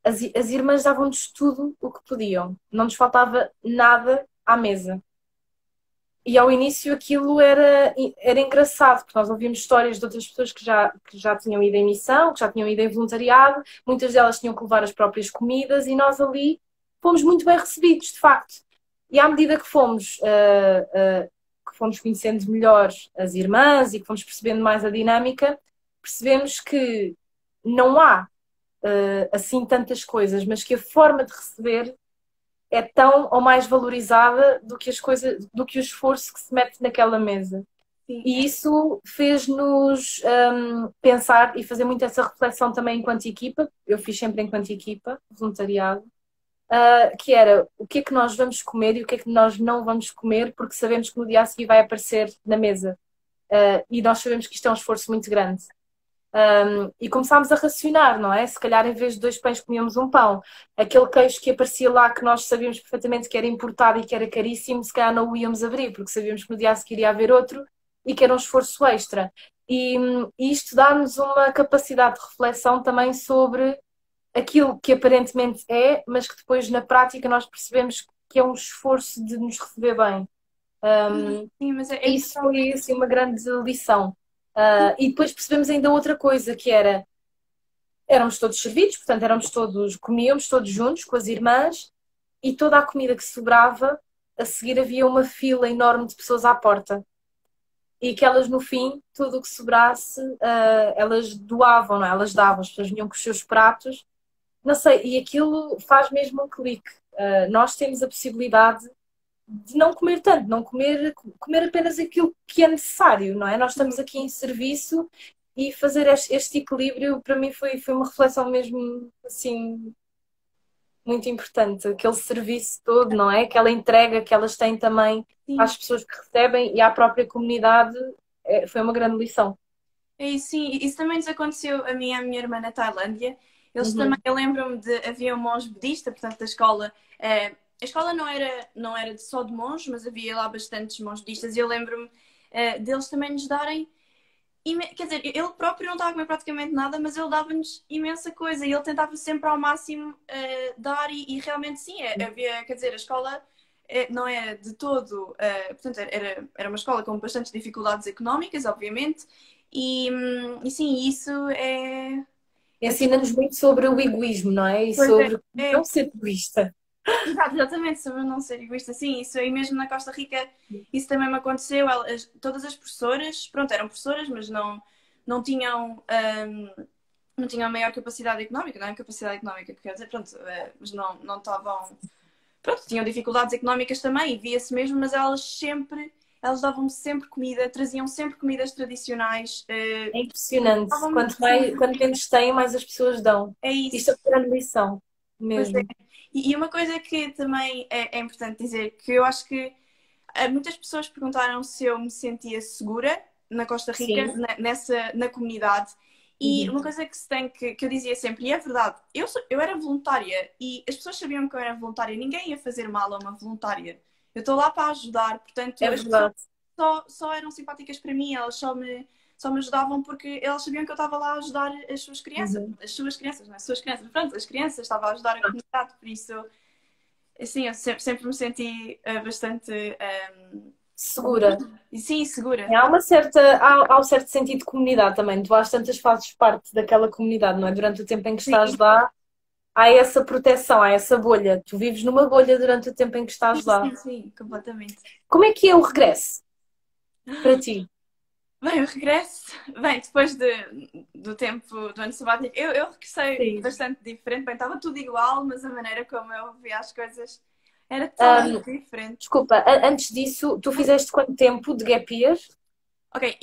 as irmãs davam-nos tudo o que podiam, não nos faltava nada à mesa. E ao início aquilo era engraçado, porque nós ouvíamos histórias de outras pessoas que já tinham ido em missão, que já tinham ido em voluntariado, muitas delas tinham que levar as próprias comidas e nós ali fomos muito bem recebidos, de facto. E à medida que fomos conhecendo melhor as irmãs e que fomos percebendo mais a dinâmica, percebemos que não há assim tantas coisas, mas que a forma de receber é tão ou mais valorizada do que as coisas, do que o esforço que se mete naquela mesa. Sim, E isso fez-nos pensar e fazer muito essa reflexão também enquanto equipa. Eu fiz sempre enquanto equipa, voluntariado. que era o que é que nós vamos comer e o que é que nós não vamos comer, porque sabemos que no dia a seguir vai aparecer na mesa. E nós sabemos que isto é um esforço muito grande. E começámos a racionar, não é? Se calhar em vez de 2 pães comíamos um pão. Aquele queijo que aparecia lá, que nós sabíamos perfeitamente que era importado e que era caríssimo, se calhar não o íamos abrir, porque sabíamos que no dia a seguir ia haver outro e que era um esforço extra. E isto dá-nos uma capacidade de reflexão também sobre aquilo que aparentemente é, mas que depois na prática nós percebemos que é um esforço de nos receber bem. Sim, mas Isso foi assim, uma grande lição. E depois percebemos ainda outra coisa, que era, éramos todos servidos, portanto comíamos todos juntos com as irmãs e toda a comida que sobrava, a seguir havia uma fila enorme de pessoas à porta. E que elas no fim, tudo o que sobrasse, elas doavam, não é? Elas davam, as pessoas vinham com os seus pratos, não sei, e aquilo faz mesmo um clique. Nós temos a possibilidade de não comer tanto, não comer apenas aquilo que é necessário, não é? Nós estamos aqui em serviço e fazer este equilíbrio para mim foi uma reflexão mesmo assim muito importante, aquele serviço todo, não é? Aquela entrega que elas têm também sim. às pessoas que recebem e à própria comunidade, foi uma grande lição. Sim, isso também nos aconteceu a mim e à minha irmã na Tailândia. Eles Uhum. também, eu lembro-me de, havia um monge budista, portanto, da escola. A escola não era só de monges, mas havia lá bastantes monges budistas. E eu lembro-me deles também nos darem. Quer dizer, ele próprio não estava a comer praticamente nada, mas ele dava-nos imensa coisa. E ele tentava sempre ao máximo dar, e realmente sim, havia, quer dizer, a escola não é de todo. Portanto, era uma escola com bastantes dificuldades económicas, obviamente. E sim, isso é. Ensina-nos muito sobre o egoísmo, não é? E Pois sobre é. não ser egoísta. Exatamente, sobre não ser egoísta. Sim, isso aí mesmo na Costa Rica, isso também me aconteceu. Todas as professoras, pronto, eram professoras, mas não tinham, não tinham a maior capacidade económica, não é? Capacidade económica, quer dizer, pronto, mas não estavam. Pronto, tinham dificuldades económicas também, e via-se mesmo, mas elas davam-me sempre comida, traziam sempre comidas tradicionais. É impressionante. Davam-me. Quanto menos têm, mais as pessoas dão. É Isto é isso. uma grande lição, Pois é. mesmo. E uma coisa que também é importante dizer, que eu acho que muitas pessoas perguntaram se eu me sentia segura na Costa Rica, Sim. na comunidade. E Uhum. uma coisa que se tem que eu dizia sempre, e é verdade, eu era voluntária e as pessoas sabiam que eu era voluntária, ninguém ia fazer mal a uma voluntária. Eu estou lá para ajudar, portanto, É as pessoas verdade. só eram simpáticas para mim, elas só me ajudavam porque elas sabiam que eu estava lá a ajudar Uhum. as suas crianças, não é? As suas crianças, pronto, as crianças, estava a ajudar a comunidade, por isso, assim, eu sempre me senti bastante. Segura. E sim, segura. Há um certo sentido de comunidade também. Tu às tantas fazes parte daquela comunidade, não é? Durante o tempo em que estás Sim, lá, há essa proteção, há essa bolha. Tu vives numa bolha durante o tempo em que sim, estás lá. sim, sim, completamente. Como é que é o regresso para ti? Bem, o regresso, bem, depois do tempo do ano sabático, eu regressei Sim. bastante diferente. Bem, estava tudo igual, mas a maneira como eu via as coisas era totalmente diferente. Desculpa, antes disso, tu fizeste quanto tempo de gap year? Ok,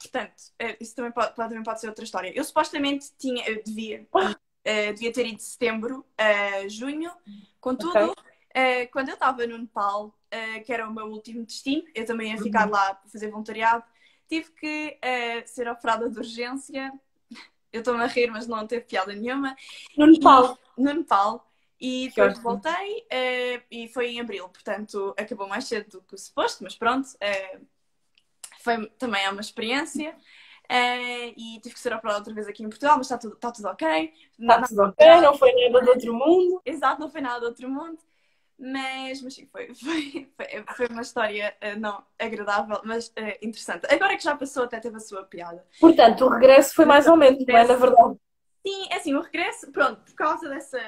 portanto, isso também pode ser outra história. Eu supostamente eu devia ter ido de setembro a junho, contudo, Ok. quando eu estava no Nepal, que era o meu último destino, eu também ia ficar Uhum. lá para fazer voluntariado, tive que ser operada de urgência. Eu estou-me a rir, mas não teve piada nenhuma. No E Nepal. no Nepal. E Que depois ótimo. voltei, e foi em abril, portanto acabou mais cedo do que o suposto, mas pronto, também é uma experiência. E tive que ser operada outra vez aqui em Portugal, mas está tudo ok. Está tudo ok, não foi nada de outro mundo. Exato, não foi nada do outro mundo. Mas sim, foi uma história não agradável, mas interessante. Agora que já passou, até teve a sua piada. Portanto, o regresso foi mais ou menos, não é? Na verdade, Sim, é assim, o regresso, pronto, por causa dessa.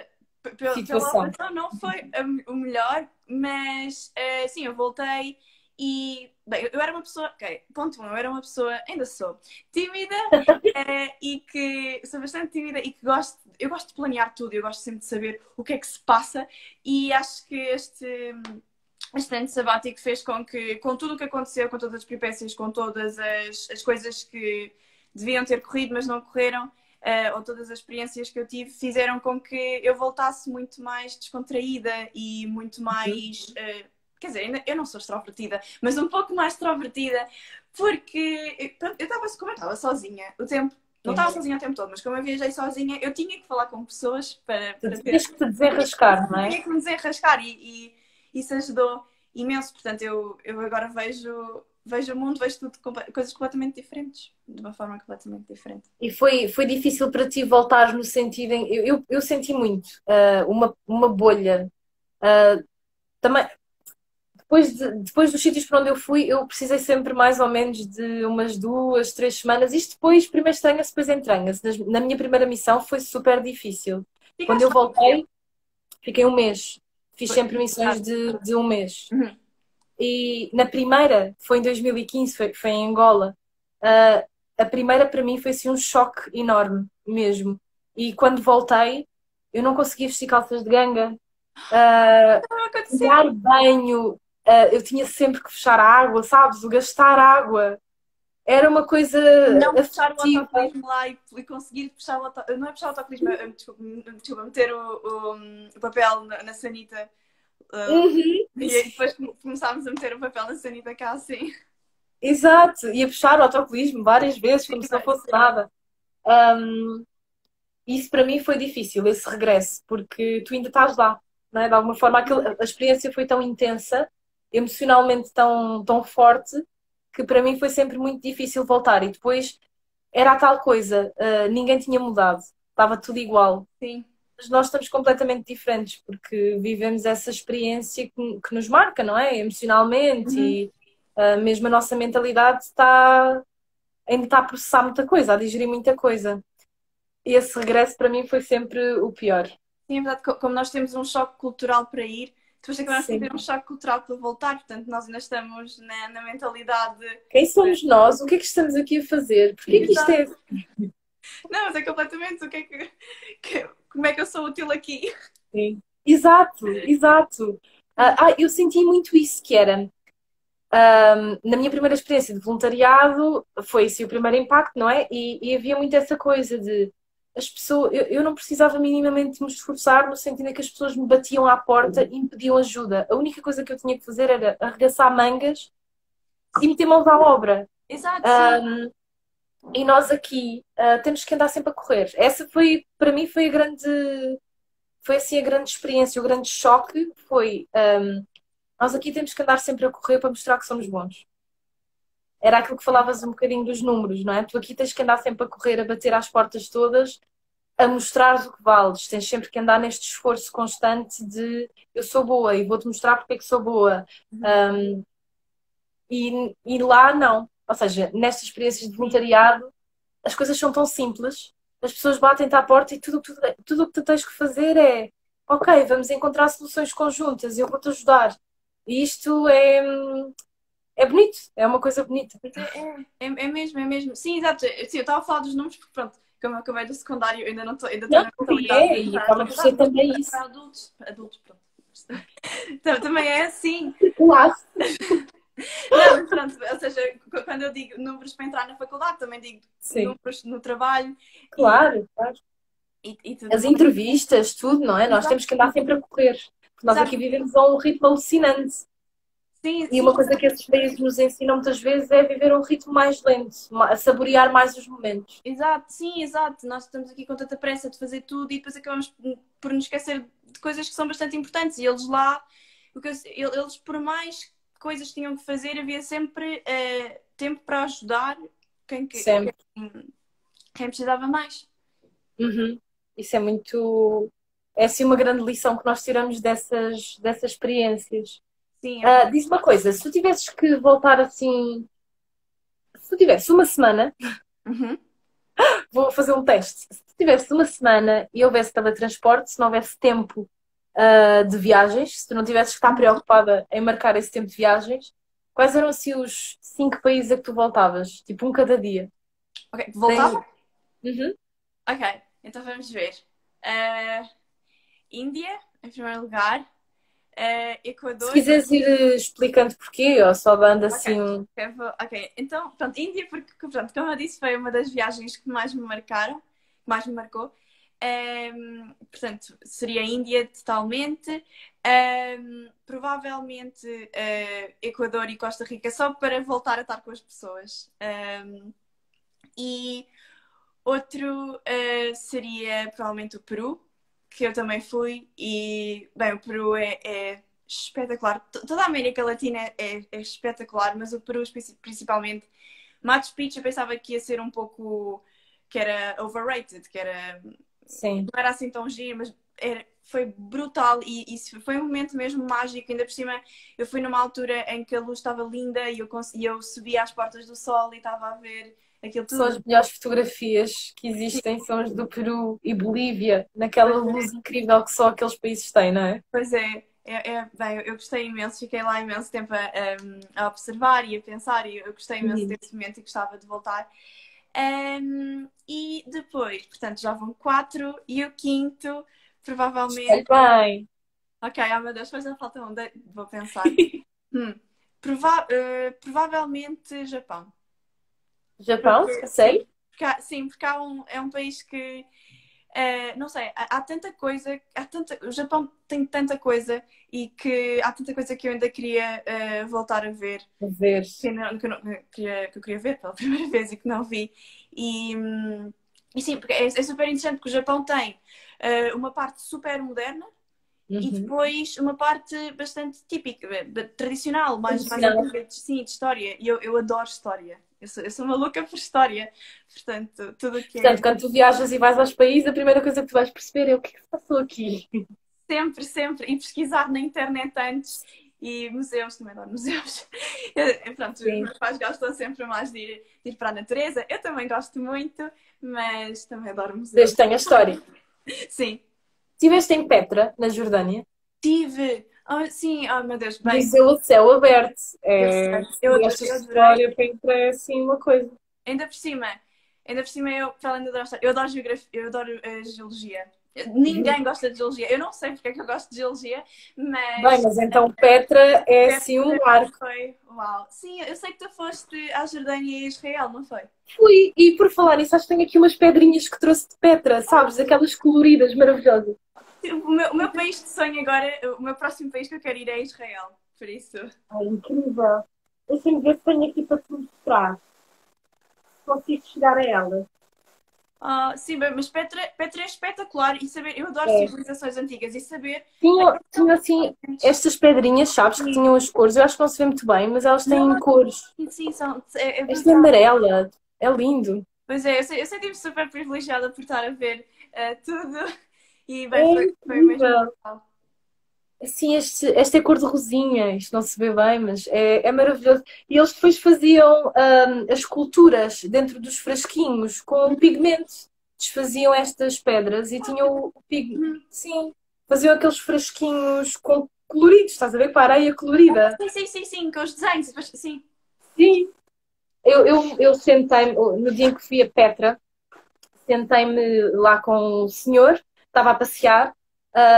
Pela situação. operação não foi o melhor, mas sim, eu voltei e. Bem, eu era uma pessoa. Ok, ponto 1, eu era uma pessoa, ainda sou, tímida e que. Sou bastante tímida e que eu gosto de planear tudo, eu gosto sempre de saber o que é que se passa e acho que este ano sabático fez com que, com tudo o que aconteceu, com todas as peripécias, com todas as coisas que deviam ter corrido, mas não correram, ou todas as experiências que eu tive fizeram com que eu voltasse muito mais descontraída e muito mais. Quer dizer, eu não sou extrovertida, mas um pouco mais extrovertida, porque pronto, como eu estava sozinha, não estava sozinha o tempo todo, mas como eu viajei sozinha, eu tinha que falar com pessoas para ter. Tinhas que te desenrascar, não é? Tinha que me desenrascar e isso ajudou imenso. Portanto, eu agora vejo o mundo, vejo tudo, coisas completamente diferentes, de uma forma completamente diferente. E foi difícil para ti voltar no sentido em. Eu senti muito uma bolha. Também, depois dos sítios para onde eu fui, eu precisei sempre mais ou menos de umas 2, 3 semanas. Isto depois, primeiro estranha-se, depois entranha-se. Na minha primeira missão foi super difícil. Quando eu Ficaste lá quanto voltei, tempo? fiquei um mês. Fiz sempre missões de um mês. Uhum. E na primeira, foi em 2015, foi em Angola. Ah, a primeira para mim foi assim um choque enorme mesmo. E quando voltei, eu não conseguia vestir calças de ganga, Não aconteceu. tomar banho, eu tinha sempre que fechar a água, sabes? O gastar água era uma coisa Não puxar o afetiva. autocolismo lá e conseguir puxar o autocolismo. Não é puxar o autocolismo, desculpa, meter o papel na sanita. Uhum. E aí depois começámos a meter o papel na sanita cá assim. Exato, ia puxar o autocolismo várias vezes, Sim, como se não vai. fosse nada. Isso para mim foi difícil, esse regresso, porque tu ainda estás lá, não é? De alguma forma, a experiência foi tão intensa, emocionalmente tão forte, que para mim foi sempre muito difícil voltar. E depois era a tal coisa, ninguém tinha mudado, estava tudo igual. Sim. Mas nós estamos completamente diferentes, porque vivemos essa experiência que nos marca, não é? Emocionalmente Uhum. e mesmo a nossa mentalidade ainda está a processar muita coisa, a digerir muita coisa. E esse regresso para mim foi sempre o pior. Sim, é verdade, como nós temos um choque cultural para ir, depois acabamos por Sim. ter um choque cultural para voltar, portanto nós ainda estamos na mentalidade. Quem somos nós? O que é que estamos aqui a fazer? Porquê que isto Exato. é. Não, mas é completamente como é que eu sou útil aqui? Sim. Exato, exato. Eu senti muito isso, que era na minha primeira experiência de voluntariado, foi esse o primeiro impacto, não é? E havia muito essa coisa de as pessoas, eu não precisava minimamente me esforçar no sentido em que as pessoas me batiam à porta e me pediam ajuda. A única coisa que eu tinha que fazer era arregaçar mangas e meter mãos à obra. Exato, sim. E nós aqui temos que andar sempre a correr. Essa foi, para mim, foi assim a grande experiência, o grande choque foi, nós aqui temos que andar sempre a correr para mostrar que somos bons. Era aquilo que falavas um bocadinho dos números, não é? Tu aqui tens que andar sempre a correr, a bater às portas todas, a mostrar o que vales. Tens sempre que andar neste esforço constante de eu sou boa e vou-te mostrar porque é que sou boa. E lá não. Ou seja, nestas experiências de voluntariado, as coisas são tão simples, as pessoas batem-te à porta e tudo o que tu tens que fazer é ok, vamos encontrar soluções conjuntas, eu vou-te ajudar. E isto é bonito, é uma coisa bonita. É mesmo, é mesmo. Sim, exato. Sim, eu estava a falar dos números porque, pronto, como eu acabei do secundário, eu ainda não estou, ainda estou Não, na e mentalidade é, e para a acaba por ser faculdade, também mas isso. para adultos. Adultos, pronto. Também é assim. Claro, Não, mas pronto, ou seja, quando eu digo números para entrar na faculdade, também digo sim, números no trabalho e, claro, claro. e tudo As mais. entrevistas, tudo, não é? Nós Exato, temos que andar sempre a correr. Porque nós aqui exato. vivemos a um ritmo alucinante. Sim, E sim, uma coisa que esses países nos ensinam muitas vezes é viver um ritmo mais lento, a saborear mais os momentos. exato, sim, exato. Nós estamos aqui com tanta pressa de fazer tudo e depois acabamos por nos esquecer de coisas que são bastante importantes. E eles lá, eles por mais coisas que tinham que fazer, havia sempre tempo para ajudar quem, Sempre. quem precisava mais. Uhum. Isso é muito. É assim uma grande lição que nós tiramos dessas experiências. Sim, é verdade. Diz uma coisa, se tu tivesses que voltar assim, se tu tivesse uma semana, Uhum. vou fazer um teste. Se tu tivesse uma semana e houvesse teletransporte, se não houvesse tempo, de viagens, se tu não tivesses que estar preocupada em marcar esse tempo de viagens, quais eram assim os 5 países a que tu voltavas? Tipo, um cada dia. Ok, Tem... voltava? Uhum. Ok, então vamos ver. Eh, Índia, em primeiro lugar. Se Equador. quiseres ir explicando porquê, ou só dando Ok, assim ok, então, pronto, Índia, porque, pronto, como eu disse, foi uma das viagens que mais me marcaram, mais me marcou. Portanto, seria a Índia totalmente. Provavelmente Equador e Costa Rica, só para voltar a estar com as pessoas. E outro seria provavelmente o Peru, que eu também fui. E, bem, o Peru é espetacular. Toda a América Latina é espetacular, mas o Peru principalmente. Machu Picchu eu pensava que ia ser um pouco... que era overrated, que era... Sim. não era assim tão giro, mas foi brutal e isso foi um momento mesmo mágico. Ainda por cima, eu fui numa altura em que a luz estava linda e eu subia às portas do sol e estava a ver aquilo São tudo. as melhores fotografias que existem, são as do Peru e Bolívia, naquela luz incrível que só aqueles países têm, não é? Pois é, bem, eu gostei imenso, fiquei lá imenso tempo a observar e a pensar e eu gostei imenso Uhum. desse momento e gostava de voltar. E depois, portanto, já vão quatro e o quinto, Escolhe provavelmente. bem. Ok, oh meu Deus, depois já falta um, vou pensar. Hum, provavelmente Japão. Japão, Porque, a sim, sério? sim, porque é um país que, não sei, há tanta coisa, o Japão tem tanta coisa e que há tanta coisa que eu ainda queria voltar a ver, A ver. que eu queria ver pela primeira vez e que não vi. E sim, porque é super interessante porque o Japão tem uma parte super moderna e Uhum. depois uma parte bastante típica, tradicional, mais Tradicional. antiga, sim, de história. E eu adoro história. Eu sou maluca por história. Portanto, tudo o que Portanto, é quando tu viajas e vais aos países, a primeira coisa que tu vais perceber é o que é que se passou aqui. sempre, sempre, e pesquisar na internet antes. E museus, também adoro museus. Pronto, os Sim. meus pais gostam sempre mais de ir para a natureza. Eu também gosto muito, mas também adoro museus. Desde que tenha história. Sim, Estiveste em Petra, na Jordânia, tive. Oh, sim, oh meu Deus, bem, Museu a céu aberto. eu sei, É, se esta eu adorei. história Petra é assim uma coisa. Ainda por cima, eu, para além de adorar história, eu adoro geografia, eu adoro geologia. Ninguém gosta de geologia. Eu não sei porque é que eu gosto de geologia, Bem, mas mas então Petra é Petra assim um marco. foi uau. Sim, eu sei que tu foste à Jordânia e a Israel, não foi? Fui, e por falar nisso, acho que tenho aqui umas pedrinhas que trouxe de Petra, sabes? Aquelas coloridas, maravilhosas. O meu país de sonho agora, o meu próximo país que eu quero ir é Israel. Por isso. Ai, incrível. Deixa-me ver se tenho aqui para te mostrar. Se consigo chegar a ela. Ah, sim, bem, mas Petra é espetacular e saber, eu adoro É. civilizações antigas e saber Tinha assim estas pedrinhas, sabes, que sim, tinham as cores. Eu acho que não se vê muito bem, mas elas têm não, cores. sim, é Esta é brutal. amarela. É lindo. Pois é, eu senti-me super privilegiada por estar a ver tudo e É bem, foi mesmo incrível. brutal. Assim, esta é cor de rosinha. Isto não se vê bem, mas é maravilhoso. E eles depois faziam as esculturas dentro dos frasquinhos com pigmentos. Desfaziam estas pedras e tinham o pigmento. Uhum. Sim, faziam aqueles frasquinhos com coloridos, estás a ver? Com a areia colorida. Sim, com os desenhos, sim. Sim. Eu sentei-me, no dia em que fui a Petra, sentei-me lá com o senhor, estava a passear,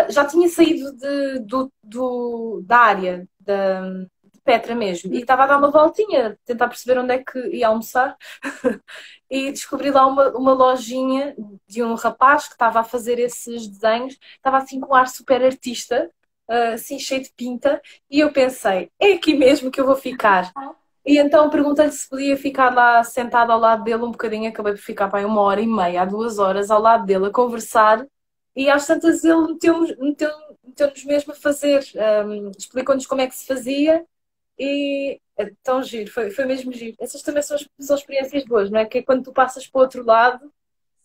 já tinha saído da área de Petra mesmo e estava a dar uma voltinha, tentar perceber onde é que ia almoçar e descobri lá uma lojinha de um rapaz que estava a fazer esses desenhos, estava assim com um ar super artista, assim cheio de pinta, e eu pensei, é aqui mesmo que eu vou ficar. E então perguntei-lhe se podia ficar lá sentada ao lado dele um bocadinho. Acabei por ficar para aí 1 hora e meia, há 2 horas, ao lado dele a conversar. E às tantas ele meteu-nos mesmo a fazer. Explicou-nos como é que se fazia. E é tão giro, foi mesmo giro. Essas também são experiências boas, não é? Que é quando tu passas para o outro lado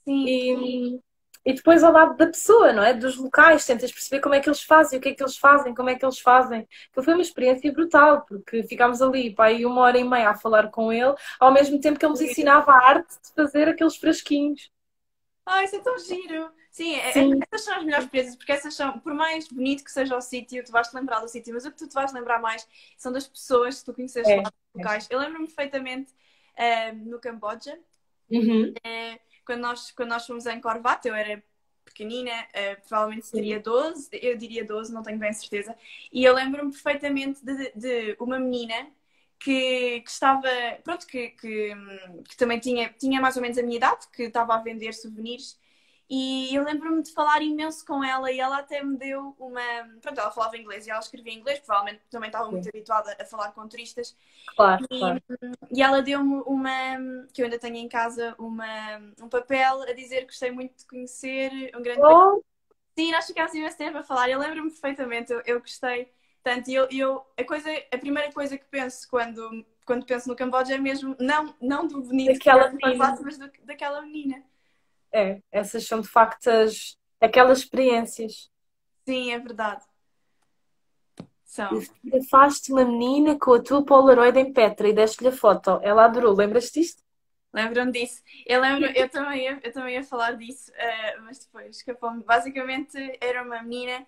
Sim, e depois ao lado da pessoa, não é? Dos locais, tentas perceber como é que eles fazem, o que é que eles fazem, como é que eles fazem. Então foi uma experiência brutal, porque ficámos ali, pá, aí 1 hora e meia a falar com ele, ao mesmo tempo que ele nos ensinava a arte de fazer aqueles frasquinhos. ai, isso é tão giro. Sim, Sim, essas são as melhores presas, porque essas são, por mais bonito que seja o sítio, tu vais te lembrar do sítio, mas o que tu te vais lembrar mais são das pessoas que tu conheceste lá, é. dos locais. Eu lembro-me perfeitamente no Camboja, Uhum. quando nós fomos em Corvat, eu era pequenina, provavelmente teria Sim. 12, eu diria 12, não tenho bem certeza, e eu lembro-me perfeitamente de uma menina que estava, pronto, que também tinha mais ou menos a minha idade, que estava a vender souvenirs E eu lembro-me de falar imenso com ela e ela até me deu uma. Pronto, ela falava inglês e ela escrevia inglês, provavelmente também estava muito Sim. habituada a falar com turistas. Claro, E, claro. e ela deu-me uma. Que eu ainda tenho em casa, um papel a dizer que gostei muito de conhecer um grande país. Oh, Sim, nós ficámos imenso tempo a falar. Eu lembro-me perfeitamente, eu gostei tanto. E a primeira coisa que penso quando penso no Camboja é mesmo, não do bonito que é daquela do menina. palácio, mas daquela menina. É, essas são de facto aquelas experiências. Sim, é verdade. E São. fotografaste uma menina com a tua Polaroid em Petra e deste-lhe a foto. Ela adorou, lembras-te disto? Lembram disso? Eu também ia falar disso, mas depois escapou-me. Basicamente, era uma menina,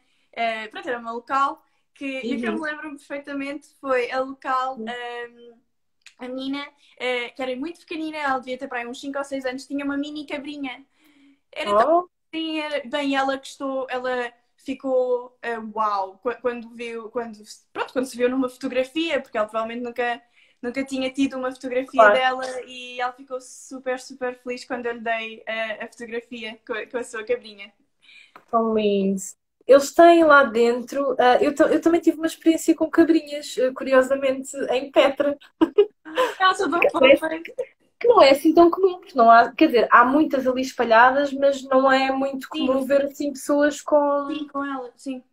pronto, era uma local, e o que eu me Uhum. lembro perfeitamente foi a local, a menina, que era muito pequenina, ela devia ter para aí uns 5 ou 6 anos, tinha uma mini cabrinha. Era tão Oh, assim, bem, ela gostou, ela ficou uau quando viu, quando se viu numa fotografia, porque ela provavelmente nunca tinha tido uma fotografia claro, dela e ela ficou super, super feliz quando eu lhe dei a fotografia com a sua cabrinha. tão lindos. Eles têm lá dentro. Eu também tive uma experiência com cabrinhas, curiosamente, em Petra. Elas são tão fofas. Que não é assim tão comum, porque não há, quer dizer, há muitas ali espalhadas, mas não é muito Sim, comum ver assim pessoas com. sim, com ela, sim.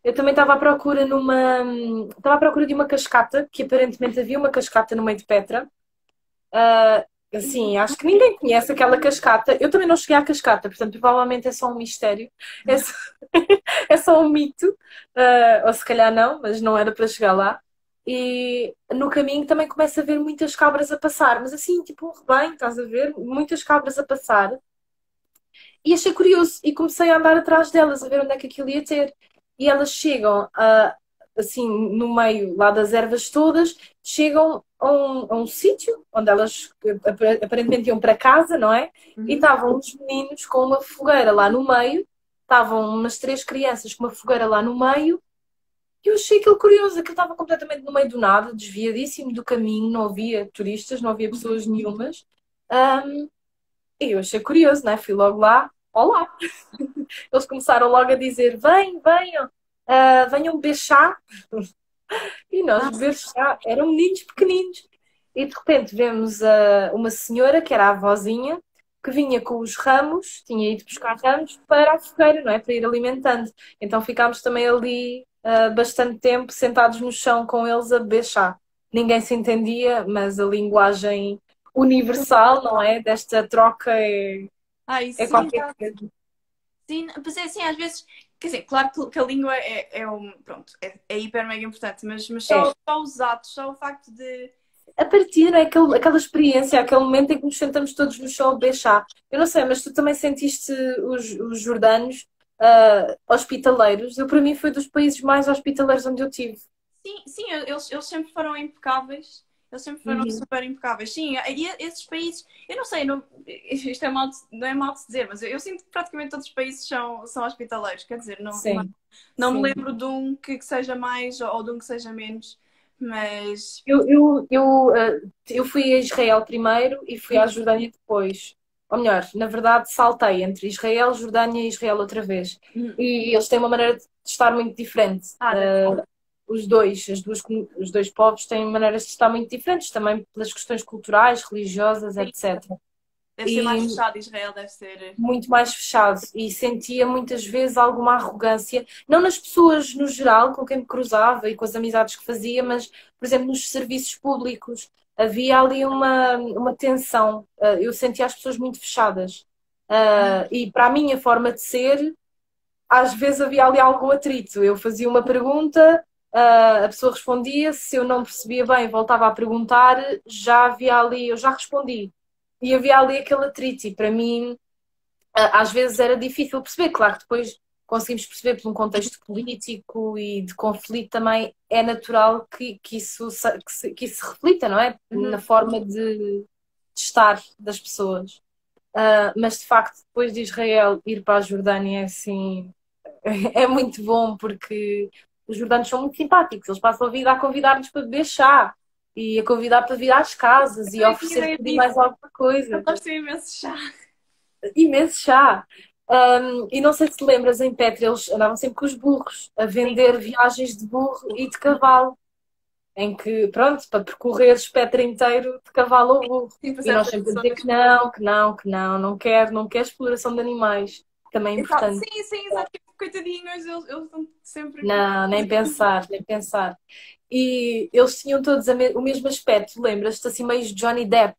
Eu também estava à procura estava à procura de uma cascata, que aparentemente havia uma cascata no meio de Petra. Assim, acho que ninguém conhece aquela cascata. Eu também não cheguei à cascata, portanto, provavelmente é só um mistério. É só, é só um mito. Ou se calhar não, mas não era para chegar lá. E no caminho também começa a ver muitas cabras a passar, mas assim, tipo um rebanho, estás a ver? Muitas cabras a passar. E achei curioso e comecei a andar atrás delas, a ver onde é que aquilo ia ter. E elas chegam, assim, no meio lá das ervas todas, chegam a um sítio onde elas aparentemente iam para casa, não é? E Uhum. estavam uns meninos com uma fogueira lá no meio, estavam umas três crianças com uma fogueira lá no meio, e eu achei aquilo curioso, aquilo estava completamente no meio do nada, desviadíssimo do caminho, não havia turistas, não havia pessoas nenhumas. E eu achei curioso, né? Fui logo lá, olá. Eles começaram logo a dizer: venham, venham beber chá. E nós Ah, beber chá, eram meninos pequeninos. E de repente vemos uma senhora, que era a avózinha, que vinha com os ramos, tinha ido buscar ramos para a fogueira, não é? Para ir alimentando. Então ficámos também ali bastante tempo sentados no chão com eles a beber chá. Ninguém se entendia, mas a linguagem universal, não é? Desta troca ai, é sim, qualquer coisa. sim, mas é assim, às vezes, quer dizer, claro que a língua pronto, é hiper mega importante, mas É. só os atos, só o facto de. A partir, não é? Aquela experiência, aquele momento em que nos sentamos todos no chão a beber chá. Eu não sei, mas tu também sentiste os jordanos hospitaleiros. Eu, para mim, foi dos países mais hospitaleiros onde eu tive. Sim, sim, eles sempre foram impecáveis, eles sempre foram Uhum. super impecáveis. Sim, e esses países, eu não sei, isto é mal, não é mal de se dizer, mas eu sinto que praticamente todos os países são hospitaleiros, quer dizer, Sim, não me sim. lembro de um que seja mais ou de um que seja menos, mas. Eu fui a Israel primeiro e fui à Jordânia depois. Ou melhor, na verdade, saltei entre Israel, Jordânia e Israel outra vez. Hum. E eles têm uma maneira de estar muito diferente. Deve Os dois, os dois povos têm maneiras de estar muito diferentes, também pelas questões culturais, religiosas, ser, etc. deve ser mais E fechado, Israel deve ser. muito mais fechado. E sentia muitas vezes alguma arrogância, não nas pessoas no geral com quem me cruzava e com as amizades que fazia, mas, por exemplo, nos serviços públicos. Havia ali uma tensão. Eu sentia as pessoas muito fechadas. E para a minha forma de ser, às vezes havia ali algum atrito. Eu fazia uma pergunta, a pessoa respondia, se eu não percebia bem, voltava a perguntar, já havia ali, eu já respondi. E havia ali aquele atrito, e para mim, às vezes era difícil perceber. Claro que depois conseguimos perceber por um contexto político e de conflito também é natural que isso se reflita, não é? Na Uhum. forma de estar das pessoas. Mas de facto, depois de Israel ir para a Jordânia é assim. É muito bom porque os jordanos são muito simpáticos. Eles passam a vida a convidar-nos para beber chá e a convidar para vir às casas e a Eu tinha oferecer ideia tudo e disso, mais alguma eu coisa. gosto imenso de chá. Imenso chá. E não sei se te lembras, em Petra eles andavam sempre com os burros, a Sim, vender viagens de burro e de cavalo, em que, pronto, para percorreres Petra inteiro de cavalo ou burro. sim, para E nós certas sempre a dizer que pessoas. não, que não, que não, não quero exploração de animais, também é Exato. importante. Sim, sim, exato. Tipo, coitadinhos, eles estão sempre com. Não, nem pensar, nem pensar. E eles tinham todos o mesmo aspecto, lembras-te, assim meio Johnny Depp,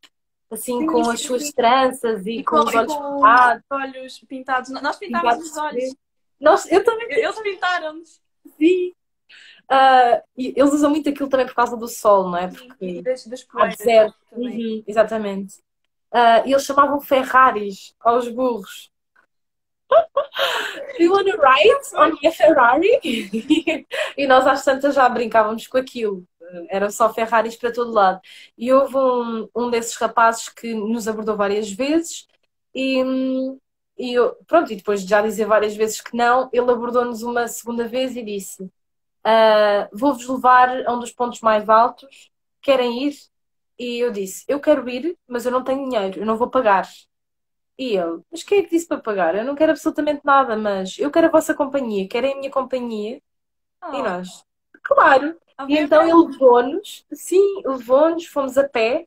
assim Sim, com as sim, suas sim. tranças e com os E olhos com os fechados, olhos pintados. Nós pintámos pintados os de preto. olhos. Eu também Eles pintaram-nos. vi. E eles usam muito aquilo também por causa do sol, não é? Sim, e Porque das há poeiras deserto. também. Uhum, exatamente. E eles chamavam Ferraris aos burros. Do you want to ride on my Ferrari? E nós às tantas já brincávamos com aquilo. Era só Ferraris para todo lado. E houve um desses rapazes que nos abordou várias vezes e, pronto, e depois de já dizer várias vezes que não, ele abordou-nos uma segunda vez e disse: vou-vos levar a um dos pontos mais altos, querem ir? E eu disse: eu quero ir, mas eu não tenho dinheiro, eu não vou pagar. E ele: mas quem é que disse para pagar? Eu não quero absolutamente nada, mas eu quero a vossa companhia, querem a minha companhia? E Oh, nós: claro. E então obviamente. ele levou-nos, sim, levou-nos, fomos a pé,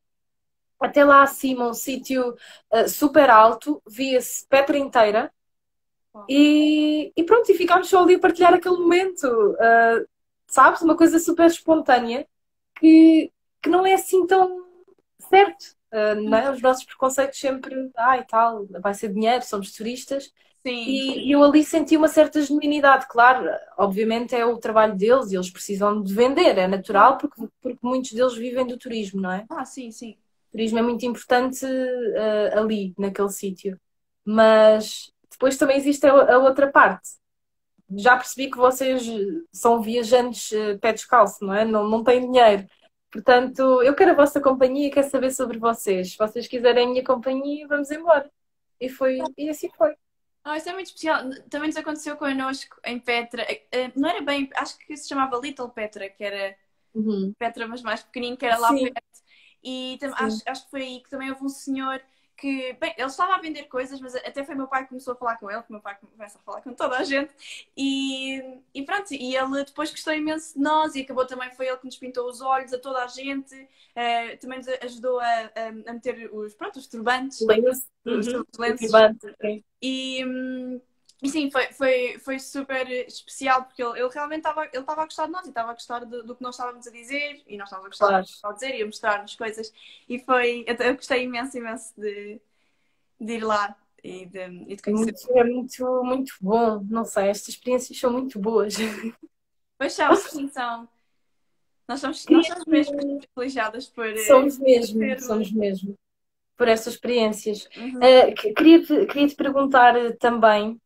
até lá acima, um sítio super alto, via-se Petra inteira. Oh. E pronto, e ficámos só ali a partilhar aquele momento, sabes? Uma coisa super espontânea que não é assim tão certo, não é? Os nossos preconceitos sempre, e tal, vai ser dinheiro, somos turistas. Sim, sim. E eu ali senti uma certa genuinidade, claro, obviamente é o trabalho deles e eles precisam de vender, é natural porque muitos deles vivem do turismo, não é? Ah, sim, sim. O turismo é muito importante ali, naquele sítio. Mas depois também existe a outra parte. Já percebi que vocês são viajantes pé descalço, não é? Não têm dinheiro. Portanto, eu quero a vossa companhia e quero saber sobre vocês. Se vocês quiserem a minha companhia, vamos embora. E assim foi. Ah, isso é muito especial. Também nos aconteceu connosco em Petra. Não era bem, acho que se chamava Little Petra, que era Uhum. Petra, mas mais pequenino, que era lá Sim, perto. E sim. acho que foi aí que também houve um senhor que, bem, ele estava a vender coisas, mas até foi meu pai que começou a falar com ele, que meu pai começa a falar com toda a gente. E pronto, e ele depois gostou imenso de nós e acabou também, foi ele que nos pintou os olhos a toda a gente, também nos ajudou a meter os turbantes, Lembro-se. os O lenços. turbante, sim. E sim, foi super especial porque ele realmente estava a gostar de nós e estava a gostar do que nós estávamos a dizer e nós estávamos a gostar do que Claro. ele estava a dizer e a mostrar-nos coisas. E eu gostei imenso, imenso de ir lá e de conhecer. Muito bom. Não sei, estas experiências são muito boas. Pois são, sim, são. Nós Queria somos mesmo privilegiadas por somos termos. mesmo, por estas experiências. Uhum. Queria-te perguntar também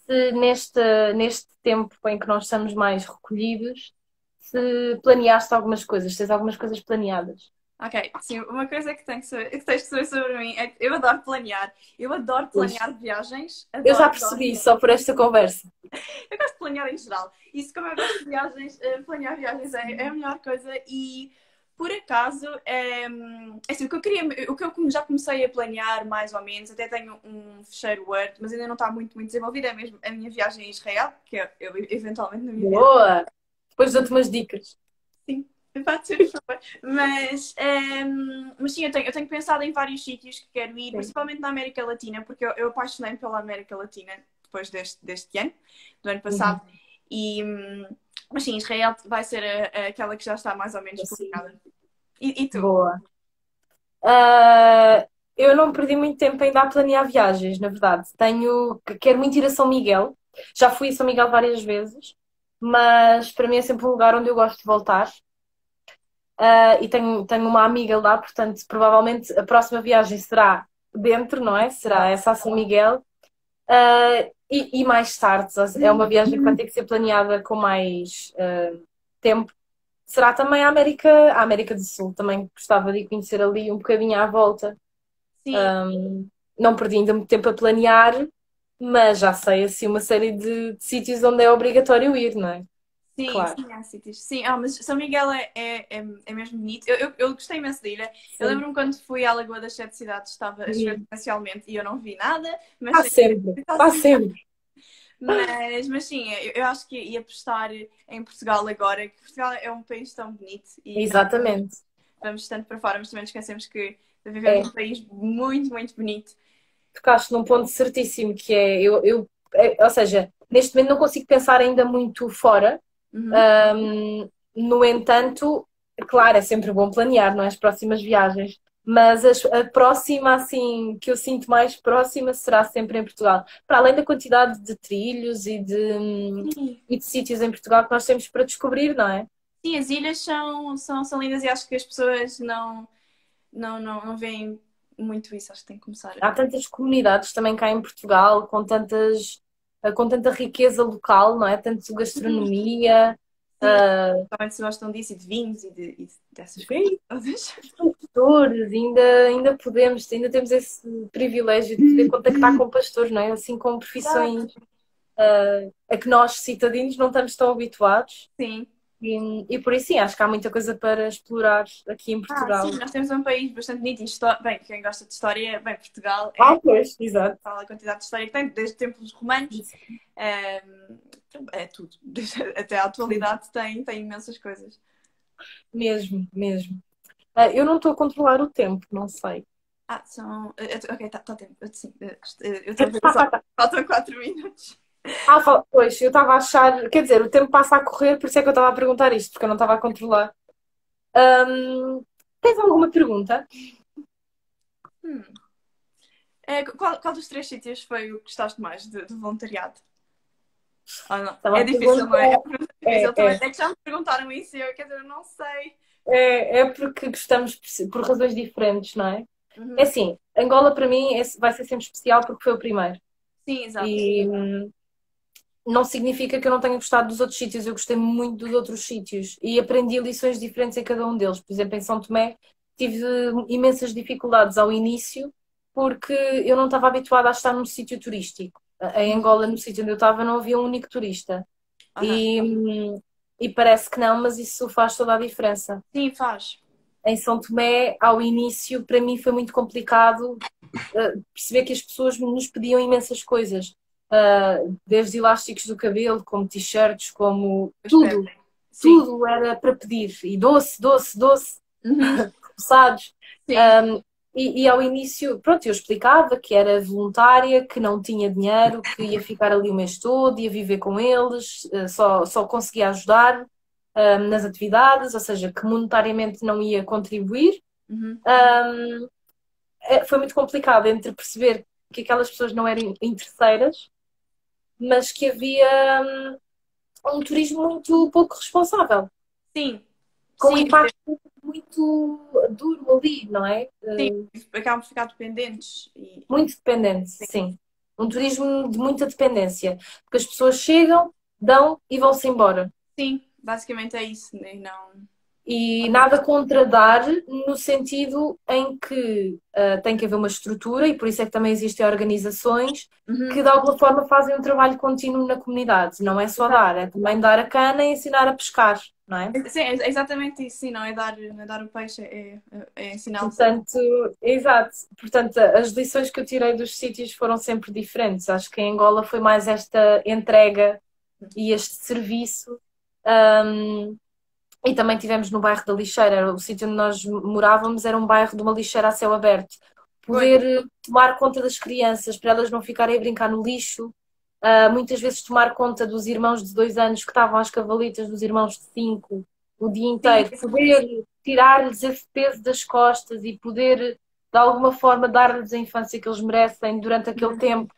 se neste tempo em que nós estamos mais recolhidos, se planeaste algumas coisas, se tens algumas coisas planeadas. Ok, sim, uma coisa que tens que saber sobre mim é que eu adoro planear. Eu adoro Pois. planear viagens. Eu já Adoro, adoro. percebi só por esta conversa. Eu gosto de planear em geral. Isso, como eu gosto de viagens, planear viagens é a melhor coisa. E por acaso, assim, o que eu já comecei a planear mais ou menos, até tenho um fecheiro Word, mas ainda não está muito, muito desenvolvido. É mesmo a minha viagem a Israel, que eu eventualmente na minha vida. Boa! Depois dou-te umas dicas. Sim, pode ser, por favor. Mas sim, eu tenho pensado em vários sítios que quero ir, Sim. principalmente na América Latina, porque eu apaixonei-me pela América Latina depois deste ano, do ano Uhum. passado. E, mas sim, Israel vai ser aquela que já está mais ou menos Assim, planeada. E tu? boa. Ah, eu não perdi muito tempo ainda a planear viagens, na verdade. Quero muito ir a São Miguel. Já fui a São Miguel várias vezes, mas para mim é sempre um lugar onde eu gosto de voltar. E tenho uma amiga lá, portanto, provavelmente a próxima viagem será dentro, não é? Será essa a São Miguel. E mais tarde, é uma viagem que vai ter que ser planeada com mais tempo. Será também a América do Sul. Também gostava de ir conhecer ali um bocadinho à volta. Sim, Não perdi ainda muito tempo a planear, mas já sei assim uma série de sítios onde é obrigatório ir, não é? Sim, claro. sim, há sítios. Sim, mas São Miguel é mesmo bonito. Eu gostei imenso da ilha. Eu Sim. lembro-me quando fui à Lagoa das Sete Cidades, estava a chover Uhum. torrencialmente e eu não vi nada, mas Está sei sempre, que está está assim. sempre. Mas sim, eu acho que ia apostar em Portugal agora, que Portugal é um país tão bonito e nós Exatamente. vamos tanto para fora, mas também nos esquecemos que vivemos É, num país muito, muito bonito. tocaste num ponto certíssimo que é, ou seja, neste momento não consigo pensar ainda muito fora. Uhum. No entanto, claro, é sempre bom planear, não é? As próximas viagens. Mas a próxima, assim, que eu sinto mais próxima será sempre em Portugal. Para além da quantidade de trilhos Sim. e de sítios em Portugal que nós temos para descobrir, não é? Sim, as ilhas são lindas e acho que as pessoas não veem muito isso. Acho que tem que começar. Há tantas comunidades também cá em Portugal, com tanta riqueza local, não é? Tanto Sim, gastronomia, sim. uh, Principalmente se gostam disso e de vinhos e dessas coisas todas. pastores, ainda podemos, ainda temos esse privilégio de poder contactar com pastores, não é? Assim como Exato. profissões a que nós, cidadãos, não estamos tão habituados. Sim. E por isso, sim, acho que há muita coisa para explorar aqui em Sim, Portugal. nós temos um país bastante bonito e bem, quem gosta de história, bem, Portugal Ah, pois, exato. fala a quantidade de história que tem, desde tempos romanos, ehm, é tudo. Até à atualidade tem imensas coisas. Mesmo, mesmo. Eu não estou a controlar o tempo, não sei. Ok, está tempo. Sim, eu estou a ver só. Faltam 4 minutos. Pois, eu estava a achar, quer dizer, o tempo passa a correr, por isso é que eu estava a perguntar isto, porque eu não estava a controlar. Tens alguma pergunta? Hum. Qual dos três sítios foi o que gostaste mais de voluntariado? Oh, não. Estava É a difícil, pergunta. não é? É uma pergunta difícil É, também. é, É que já me perguntaram isso e eu, quer dizer, eu não sei. é porque gostamos por razões diferentes, não é? É Uhum. assim, Angola para mim vai ser sempre especial porque foi o primeiro. Sim, exato. E não significa que eu não tenha gostado dos outros sítios, eu gostei muito dos outros sítios e aprendi lições diferentes em cada um deles. Por exemplo, em São Tomé tive imensas dificuldades ao início porque eu não estava habituada a estar num sítio turístico. Em Uhum. Angola, no sítio onde eu estava, não havia um único turista. Aham. E parece que não, mas isso faz toda a diferença. Sim, faz. Em São Tomé, ao início, para mim foi muito complicado perceber que as pessoas nos pediam imensas coisas. Desde elásticos do cabelo, como t-shirts, como Eu espero. tudo. Sim. Tudo era para pedir. E doce, doce, doce, Uhum. roçados. Sim. Um, e ao início, pronto, eu explicava que era voluntária, que não tinha dinheiro, que ia ficar ali o mês todo, ia viver com eles, só conseguia ajudar nas atividades, ou seja, que monetariamente não ia contribuir. Uhum. Foi muito complicado entre perceber que aquelas pessoas não eram interesseiras, mas que havia um turismo muito pouco responsável, Sim. com um Sim. impacto muito duro ali, não é? Sim. Acabam por ficar dependentes. Muito dependente, sim. Um turismo de muita dependência, porque as pessoas chegam, dão e vão-se embora. Sim, basicamente é isso. Né? Não. E nada contra dar, no sentido em que tem que haver uma estrutura, e por isso é que também existem organizações Uhum. que de alguma forma fazem um trabalho contínuo na comunidade. Não é só Exato. dar, é também dar a cana e ensinar a pescar, não é? Sim, é exatamente isso. Sim, não é dar o peixe, é ensiná-los a. Portanto, exato. Portanto, as lições que eu tirei dos sítios foram sempre diferentes. Acho que em Angola foi mais esta entrega e este serviço. Um, E também tivemos no bairro da Lixeira, o sítio onde nós morávamos era um bairro de uma lixeira a céu aberto. Pois. Poder tomar conta das crianças, para elas não ficarem a brincar no lixo, muitas vezes tomar conta dos irmãos de 2 anos que estavam às cavalitas, dos irmãos de 5, o dia Sim, inteiro, poder tirar-lhes esse peso das costas e poder, de alguma forma, dar-lhes a infância que eles merecem durante aquele tempo.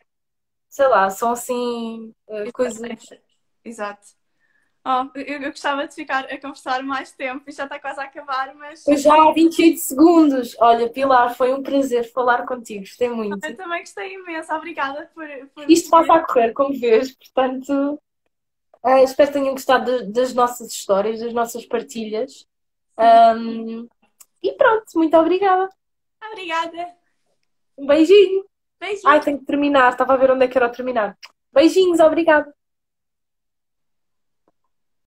Sei lá, são assim coisas. exatamente. Exato. Oh, eu gostava de ficar a conversar mais tempo. Isto já está quase a acabar, mas Pois já há 28 segundos. Olha, Pilar, foi um prazer falar contigo. Gostei eu muito. também gostei imenso. Obrigada por Isto passa a correr, como vês, portanto, espero que tenham gostado das nossas histórias, das nossas partilhas. Sim. E pronto, muito obrigada. Obrigada. Um beijinho. Ai, Beijinho. tenho que terminar. Estava a ver onde é que era o terminar. Beijinhos, obrigada.